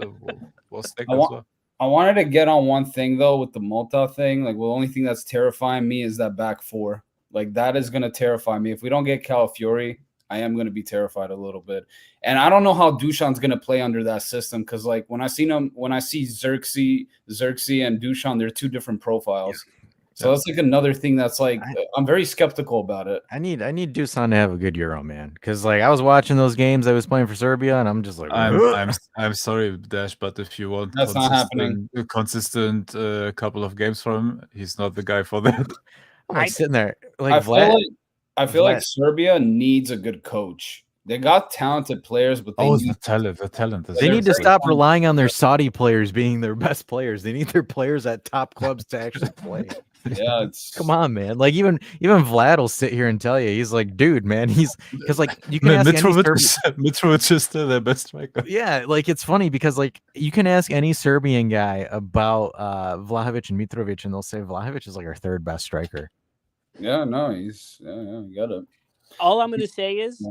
stacked as well. I wanted to get on one thing though with the Malta thing. Like, the only thing that's terrifying me is that back four. Like, that is going to terrify me. If we don't get Calafiori, I am going to be terrified a little bit. And I don't know how Dušan's going to play under that system, because like when I see Xerxes and Dušan, they're two different profiles. Yeah. So that's like another thing that's like I'm very skeptical about it. I need Dusan to have a good Euro, man, because like I was watching those games. I was playing for Serbia, and I'm just like, I'm sorry, Dash, but if you want that's not happening. Consistent couple of games from him, he's not the guy for that. I'm like sitting there like I feel like Serbia needs a good coach. They got talented players, but the talent. They need to stop relying on their Saudi players being their best players. They need their players at top clubs to actually play. Yeah, come on, man. Like even Vlad will sit here and tell you, he's like, dude, man, he's because like you can ask Mitrovic is still their best striker. Yeah, like it's funny because like you can ask any Serbian guy about Vlahovic and Mitrovic, and they'll say Vlahovic is like our third best striker. Yeah, no, he's you got it. All I'm gonna say is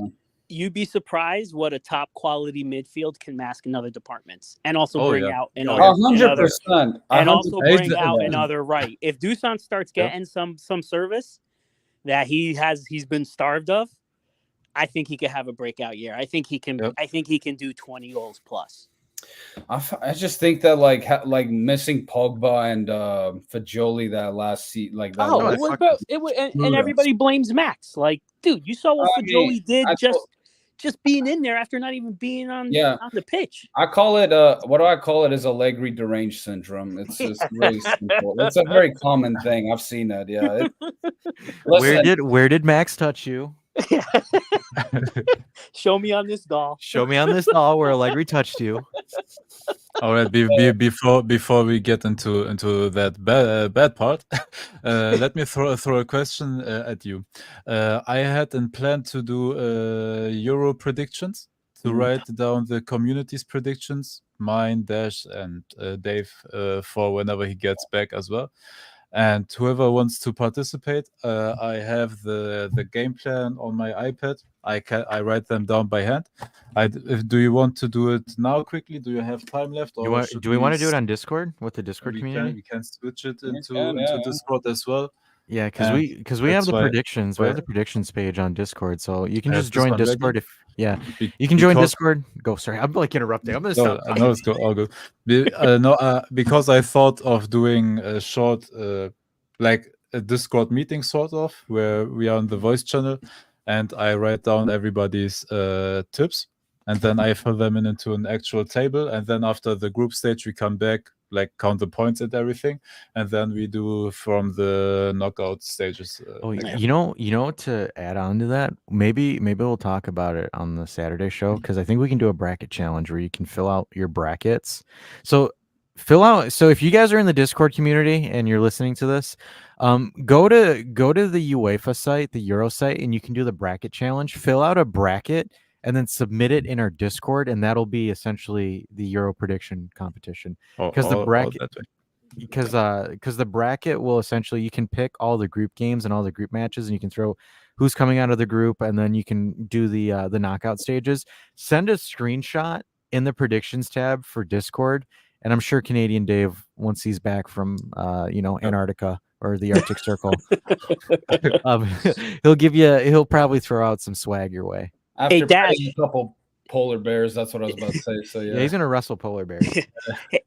you'd be surprised what a top quality midfield can mask in other departments, and also bring out another 100%, and also bring out another right. If Dusan starts getting some service that he's been starved of, I think he could have a breakout year. I think he can. I think he can do 20 goals plus. I just think that like missing Pogba and Fagioli that last seat like that. Oh, it was and everybody blames Max. Like, dude, you saw what Fagioli did just being in there after not even being on the pitch. I call it what do I call it? Is Allegri deranged syndrome. It's just really simple. It's a very common thing. I've seen that. Yeah. Where did Max touch you? Show me on this doll. Show me on this doll where Allegri touched you. All right, before we get into that bad part, let me throw a question at you. I had in plan to do Euro predictions, to write down the community's predictions, mine, Dash, and Dave for whenever he gets back as well. And whoever wants to participate, I have the game plan on my iPad. I write them down by hand. Do you want to do it now quickly? Do you have time left? Or do we want to do it on Discord with the Discord community? We can switch it into Discord as well. Yeah, because we have the predictions. We have the predictions page on Discord, so you can just join Discord you can join Discord. Go, sorry, I'm like interrupting. I'm gonna stop. No, it's all good. Because I thought of doing a short, like a Discord meeting sort of, where we are on the voice channel, and I write down everybody's tips, and then I fill them into an actual table, and then after the group stage we come back, like count the points and everything, and then we do from the knockout stages. You know, to add on to that, maybe we'll talk about it on the Saturday show, because I think we can do a bracket challenge where you can fill out your brackets. So if you guys are in the Discord community and you're listening to this, go to the UEFA site, the Euro site, and you can do the bracket challenge. Fill out a bracket and then submit it in our Discord, and that'll be essentially the Euro prediction competition. Because the bracket will essentially, you can pick all the group games and all the group matches, and you can throw who's coming out of the group, and then you can do the knockout stages. Send a screenshot in the predictions tab for Discord, and I'm sure Canadian Dave, once he's back from Antarctica or the Arctic Circle, he'll probably throw out some swag your way. After Dash, a couple polar bears, that's what I was about to say. So yeah, he's gonna wrestle polar bears.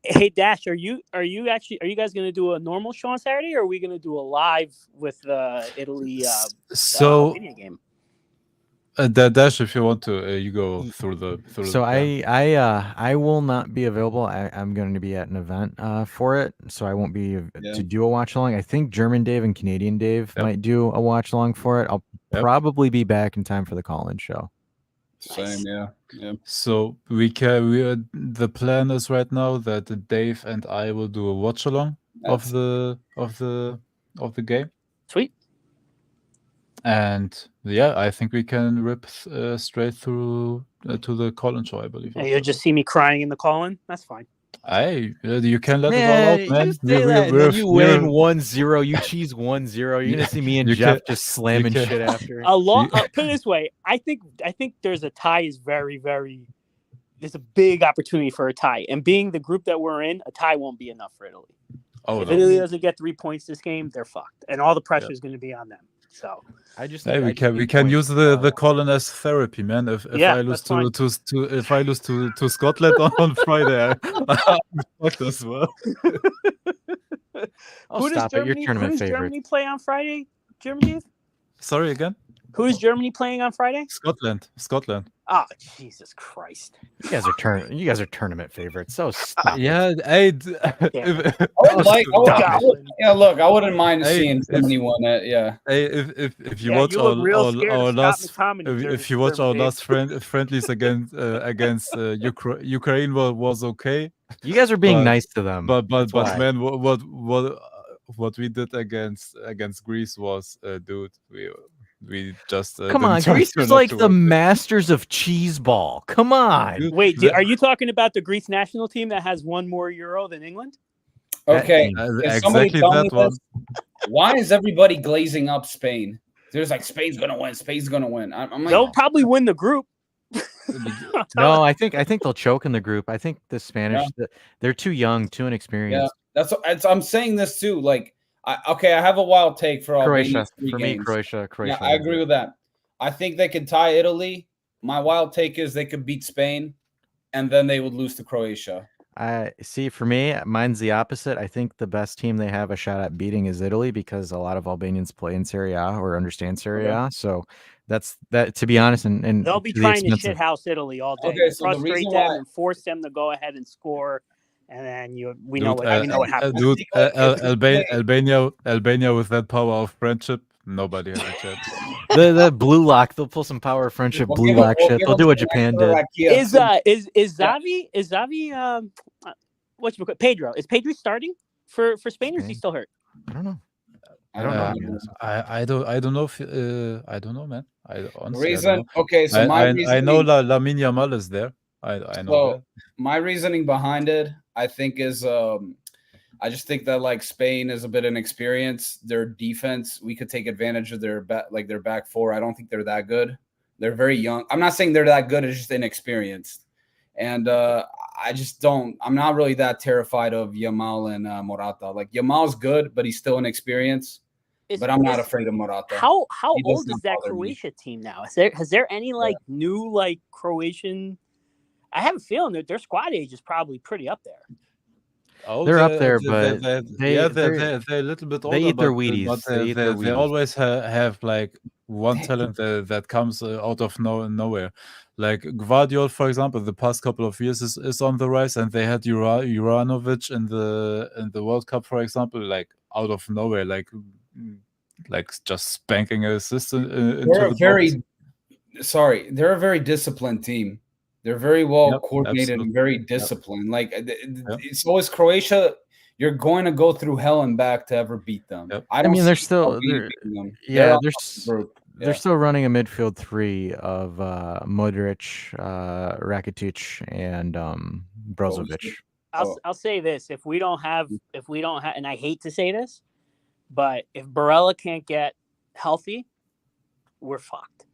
Hey Dash, are you guys gonna do a normal show on Saturday, or are we gonna do a live with Italy? So game? Dash, if you want to, you go through the. So I will not be available. I'm going to be at an event for it, so I won't be to do a watch along. I think German Dave and Canadian Dave might do a watch along for it. I'll probably be back in time for the call-in show. Same, yeah. So the plan is right now that Dave and I will do a watch along of the game. Sweet. And yeah, I think we can rip straight through to the call-in show, I believe. And you'll just see me crying in the call-in. That's fine. You can let it all out, man. You win 1-0. You cheese 1-0. You're gonna see me and Jeff just slamming shit after. Put it this way, I think there's a tie is very, very. There's a big opportunity for a tie, and being the group that we're in, a tie won't be enough for Italy. If Italy doesn't get 3 points this game, they're fucked, and all the pressure is going to be on them. So we can use the call-in as therapy, man. If I lose to Scotland on Friday, I'm fucked as well. Who does Germany play on Friday? Germany? Sorry again. Who is Germany playing on Friday? Scotland. Oh, Jesus Christ! You guys are tournament favorites. So stop. Yeah, look, I wouldn't mind seeing Germany win it. Yeah. Hey, if you watch our last friendlies against Ukraine was okay. You guys are being nice to them. But man, what we did against Greece was, dude, we just come on. Greece is like the masters of cheese ball. Come on. Dude, wait, are you talking about the Greece national team that has one more Euro than England? Okay, exactly that one. Why is everybody glazing up Spain? There's like Spain's gonna win. I'm like, they'll probably win the group. No, I think they'll choke in the group. I think the Spanish they're too young, too inexperienced. Yeah, I'm saying this too. Like, I have a wild take for Croatia. For me, Croatia. Yeah, I agree with that. I think they could tie Italy. My wild take is they could beat Spain, and then they would lose to Croatia. See, for me, mine's the opposite. I think the best team they have a shot at beating is Italy because a lot of Albanians play in Serie A or understand Serie A. So that's that. To be honest, and they'll be trying to shithouse Italy all day, frustrate them and force them to go ahead and score. And then we know what happens. Dude, Albania with that power of friendship, nobody has a chance. the blue lock, they'll pull some power of friendship, blue lock shit. They'll do what Japan did. Is Xavi Pedro? Is Pedro starting for Spain, or is he still hurt? I don't know. I don't know if I don't know, man. I honestly reason. I don't know. Okay, so I know Lamine Yamal is there. I know that. My reasoning behind it, I think, is I just think that like Spain is a bit inexperienced. Their defense, we could take advantage of their back four. I don't think they're that good. They're very young. I'm not saying they're that good. It's just inexperienced. And I just don't. I'm not really that terrified of Yamal and Morata. Like Yamal's good, but he's still inexperienced. But I'm not afraid of Morata. How old is that Croatia team now? Has there any new Croatian? I have a feeling that their squad age is probably pretty up there. Oh, they're up there, but they're a little bit older. They eat their Wheaties. They always have like one talent that comes out of nowhere. Like Gvardiol, for example, the past couple of years is on the rise, and they had Juranovic in the World Cup, for example, like out of nowhere, like just spanking a system. They're a very disciplined team. They're very well coordinated and very disciplined. Like it's always Croatia. You're going to go through hell and back to ever beat them. I mean, they're still they're still running a midfield three of Modric, Rakitic, and Brozovic. I'll say this: if we don't have, and I hate to say this, but if Barella can't get healthy, we're fucked.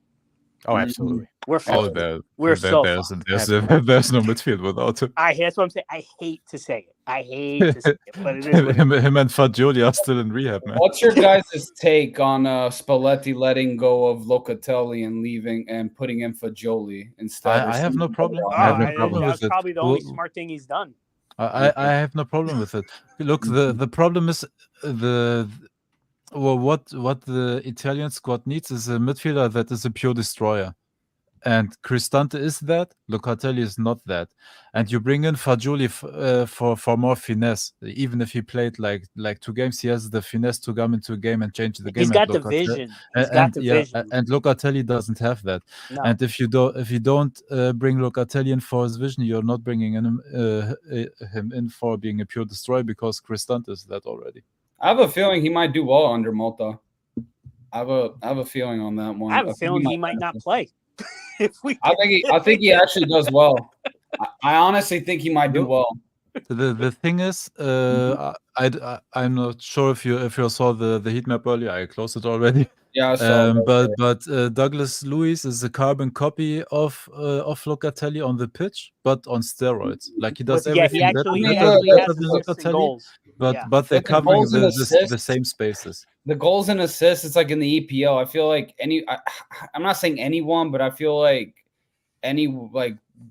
Oh, absolutely. We're fucked. There's so no midfield without him. That's what I'm saying. I hate to say it, but it is. him and Fagioli are still in rehab, man. What's your guys' take on Spalletti letting go of Locatelli and leaving and putting in Fagioli instead? I have no problem. That's probably the only smart thing he's done. I have no problem with it. Look, the problem is what the Italian squad needs is a midfielder that is a pure destroyer. and Cristante is that. Locatelli is not that. And you bring in Fagioli for more finesse. Even if he played like 2 games, he has the finesse to come into a game and change the game. He's got the vision. He's got the vision. And Locatelli doesn't have that. No. And if you don't bring Locatelli in for his vision, you're not bringing him in for being a pure destroyer, because Cristante is that already. I have a feeling he might do well under Mota. I have a feeling on that one. I have a feeling he might not play. I think he actually does well. I honestly think he might do well. The thing is, I'm not sure if you saw the heat map earlier. I closed it already. Yeah, I saw but Douglas Luiz is a carbon copy of Locatelli on the pitch, but on steroids. Like he does everything. He actually has assists and goals. But they're covering the same spaces. The goals and assists, it's like in the EPL. I feel like I'm not saying anyone, but I feel like any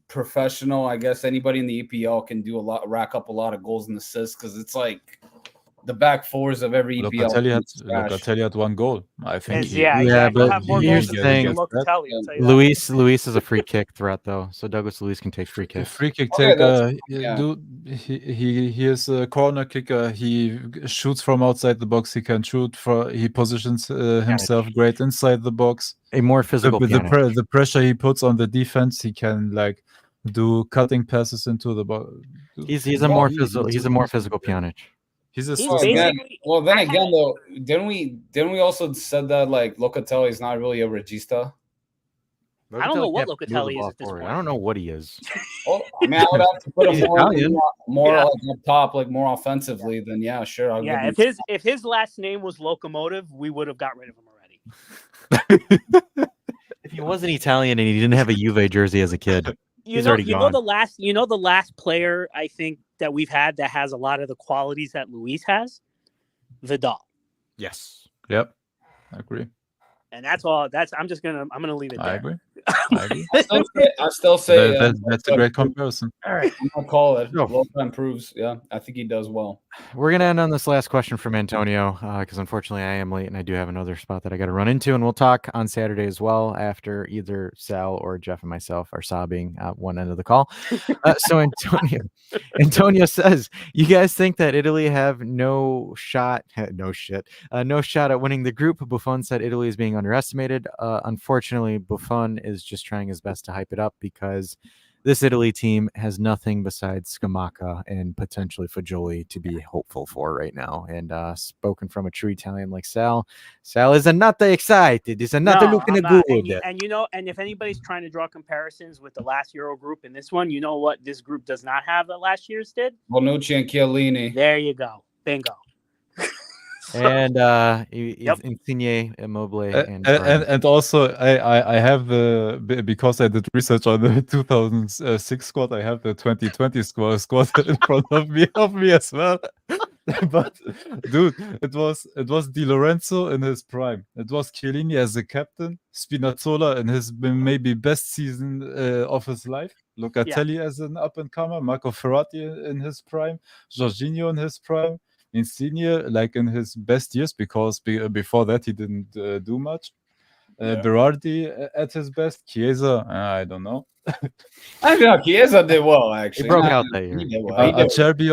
professional, I guess anybody in the EPL can rack up a lot of goals and assists, because it's like the back fours of every EPL. Locatelli had 1 goal. I think. But here's the thing. Luis is a free kick threat though, so Douglas Luiz can take free kicks. Free kick taker. He is a corner kicker. He shoots from outside the box. He can shoot. He positions himself great inside the box. A more physical. The pressure he puts on the defense, he can do cutting passes into the box. He's a more physical Pjanic. He's a well, then again, though, didn't we also said that Locatelli is not really a regista? I don't know what Locatelli is at this point. I don't know what he is. Well, I mean, I would have to put him more up top, more offensively. Then yeah, sure. If his last name was Locomotive, we would have got rid of him already. If he wasn't Italian and he didn't have a Juve jersey as a kid, he's already gone. The last player I think that we've had that has a lot of the qualities that Luis has, Vidal. Yes. Yep. I agree. And that's all. I'm gonna leave it there. I agree. I still say that's a great comparison. All right, I'm gonna call it. Loca improves. Yeah, I think he does well. We're gonna end on this last question from Antonio, because unfortunately I am late and I do have another spot that I got to run into, and we'll talk on Saturday as well after either Sal or Jeff and myself are sobbing at one end of the call. So Antonio says, "You guys think that Italy have no shot at winning the group?" Buffon said Italy is being underestimated. Unfortunately, Buffon is just trying his best to hype it up, because this Italy team has nothing besides Scamacca and potentially Fagioli to be hopeful for right now. And spoken from a true Italian like Sal is not excited. He's not looking good. And if anybody's trying to draw comparisons with the last Euro group and this one, you know what this group does not have that last year's did? Bonucci and Chiellini. There you go. Bingo. And Insigne, Immobile, and also I have because I did research on the 2006 squad, I have the 2020 squad in front of me as well. But dude, it was Di Lorenzo in his prime. It was Chiellini as a captain, Spinazzola in his maybe best season of his life, Locatelli as an up and comer, Marco Verratti in his prime, Jorginho in his prime, Insigne in his best years, because before that he didn't do much. Berardi at his best. Chiesa, I don't know. I know Chiesa did well actually. He broke out that year. Acerbi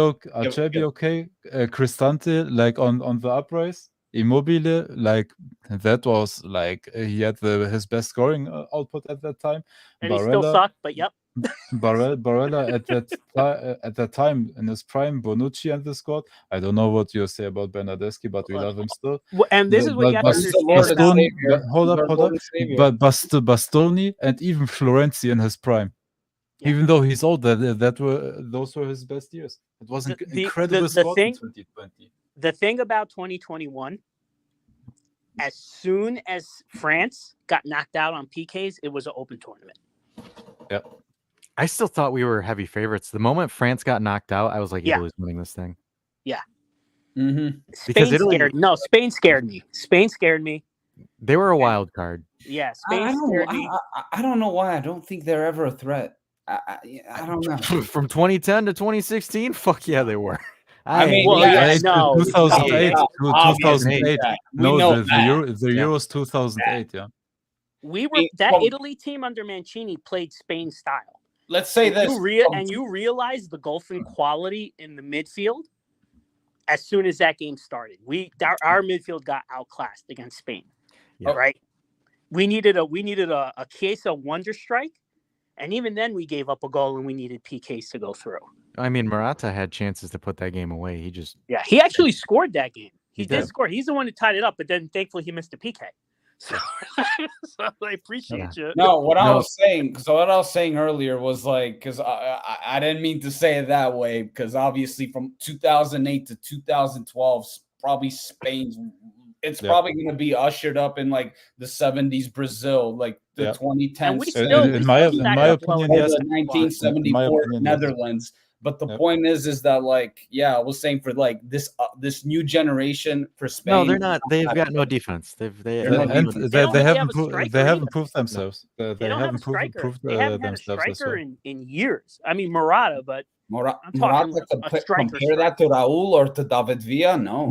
okay. Cristante on the uprise. Immobile that was he had his best scoring output at that time. And he still sucked, but yep. Barella at that time in his prime, Bonucci and the squad. I don't know what you say about Bernardeschi, but we love him still. And this is what you have to understand. Hold up. But Bastoni and even Florenzi in his prime. Yeah. Even though he's old, those were his best years. It was an incredible squad in 2020. The thing about 2021, as soon as France got knocked out on PKs, it was an open tournament. Yep. I still thought we were heavy favorites. The moment France got knocked out, I was like, Italy's winning this thing. Yeah. Mm-hmm. Spain scared me. Spain scared me. They were a wild card. Yeah, Spain scared me. I don't know why. I don't think they're ever a threat. I don't know. From 2010 to 2016, fuck yeah, they were. 2008. No, the Euros 2008. Yeah. That Italy team under Mancini played Spain style. Let's say this. You realize the golfing quality in the midfield as soon as that game started. Our midfield got outclassed against Spain. Yeah. Right? We needed a Chiesa wonder strike, and even then we gave up a goal and we needed PKs to go through. I mean, Morata had chances to put that game away. He actually scored that game. He did score. He's the one who tied it up, but then thankfully he missed a PK. So, I appreciate you. No, what I was saying earlier was like, because I didn't mean to say it that way, because obviously from 2008 to 2012, probably Spain's, it's probably going to be ushered up in like the 70s Brazil, like the 2010s. In my opinion, yes. The 1974 Netherlands. But the point is that like, I was saying for like this new generation for Spain. No, they're not. They've got no defense. They haven't proved themselves. They haven't proved they haven't had a striker in years. I mean, Morata, but Morata compare that to Raul or to David Villa? No.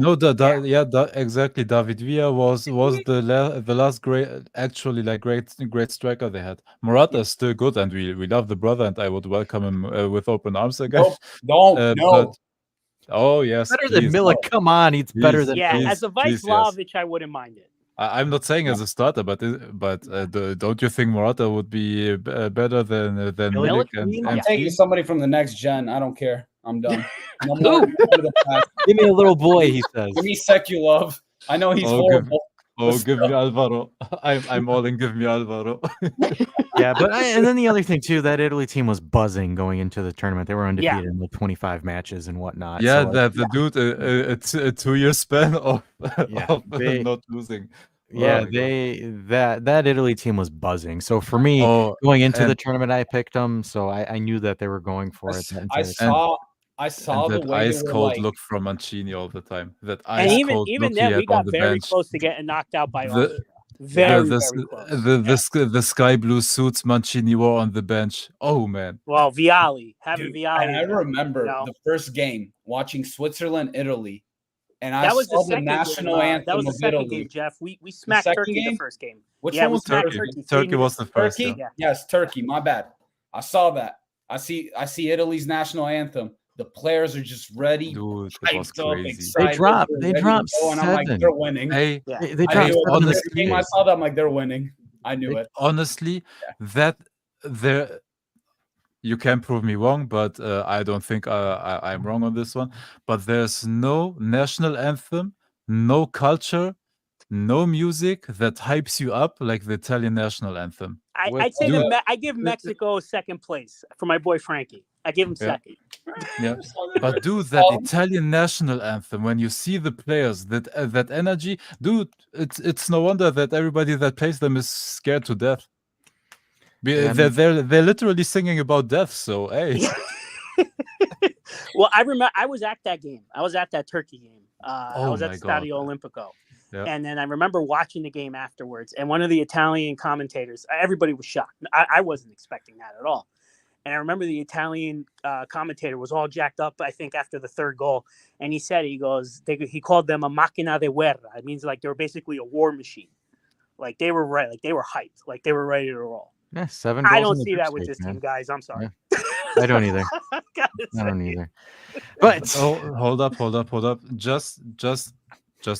Exactly. David Villa was the last great striker they had. Morata is still good, and we love the brother, and I would welcome him with open arms again. No. Oh yes, better than Milik. Come on, he's better than. As a Vice Vlahovic, I wouldn't mind it. I'm not saying as a starter, but don't you think Morata would be better than Milik? I'm taking somebody from the next gen. I don't care. I'm done. No more. Give me a little boy, he says. Give me Sekulov. I know he's horrible. Give me Alvaro. I'm all in. Give me Alvaro. And then the other thing too, that Italy team was buzzing going into the tournament. They were undefeated in like 25 matches and whatnot. Yeah, so dude, it's a 2-year span of not losing. Yeah, that Italy team was buzzing. So for me, going into the tournament, I picked them. So I knew that they were going for it. I saw the way ice cold look from Mancini all the time. That ice and cold even look then, we got very bench. close to getting knocked out by Austria. Very close. The sky blue suits Mancini wore on the bench. Oh man. Well, Vialli. I remember the first game watching Switzerland, Italy, and I saw the national anthem. That was the second game, Jeff. We smacked Turkey the first game. Which one was Turkey? Turkey was the first. Turkey? Yeah. Yes, Turkey. My bad. I saw that. I see Italy's national anthem. The players are just ready. Dude, it was crazy. Excited. They dropped 7. I'm like, they're winning. They dropped 7. I saw that. I'm like, they're winning. I knew it. Honestly, you can prove me wrong, but I don't think I'm wrong on this one. But there's no national anthem, no culture, no music that hypes you up like the Italian national anthem. I'd say I give Mexico second place for my boy Frankie. I give him second. Yeah, but dude, that Italian national anthem, when you see the players, that energy, dude, it's no wonder that everybody that plays them is scared to death. They're literally singing about death. So hey. Well, I remember I was at that game. I was at that Turkey game. I was at Stadio Olimpico. Yeah. And then I remember watching the game afterwards, and one of the Italian commentators, everybody was shocked. I wasn't expecting that at all. And I remember the Italian commentator was all jacked up, I think, after the third goal. And he called them a macchina de guerra. It means like they were basically a war machine. Like they were right. Like they were hyped. Like they were ready to roll. Yeah, 7 goals. I don't see that with this team, guys. I'm sorry. Yeah. I don't either. I don't either. But hold up. Just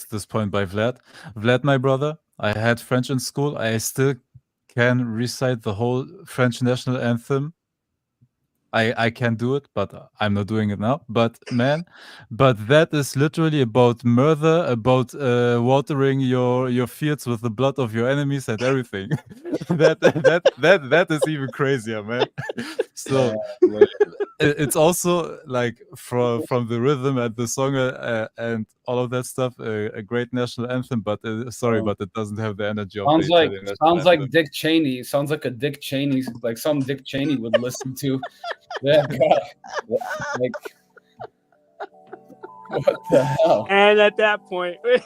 this point by Vlad. Vlad, my brother, I had French in school. I still can recite the whole French national anthem. I can do it, but I'm not doing it now. But that is literally about murder, about watering your fields with the blood of your enemies and everything. that is even crazier, man. So it's also like from the rhythm and the song and all of that stuff, a great national anthem. But but it doesn't have the energy of sounds like Dick Cheney. Sounds like a Dick Cheney, like some Dick Cheney would listen to. Yeah, God. Like, what the hell? And at that point, cue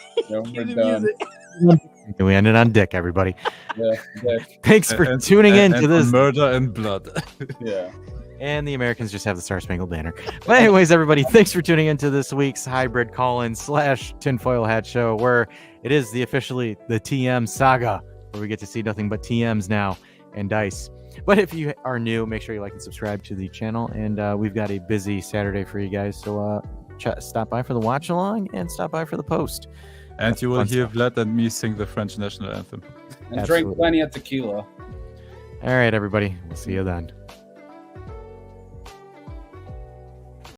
the music. We ended on Dick, everybody. Yeah, Dick. Thanks for tuning in to this murder and blood. Yeah. And the Americans just have the Star Spangled Banner. But anyways, everybody, thanks for tuning into this week's hybrid call-in / tinfoil hat show, where it is officially the TM saga where we get to see nothing but TMs now and dice. But if you are new, make sure you like and subscribe to the channel. And we've got a busy Saturday for you guys. So stop by for the watch along and stop by for the post. And That's you will fun hear stuff. Vlad and me sing the French national anthem. And Absolutely. drink plenty of tequila. All right, everybody. We'll see you then.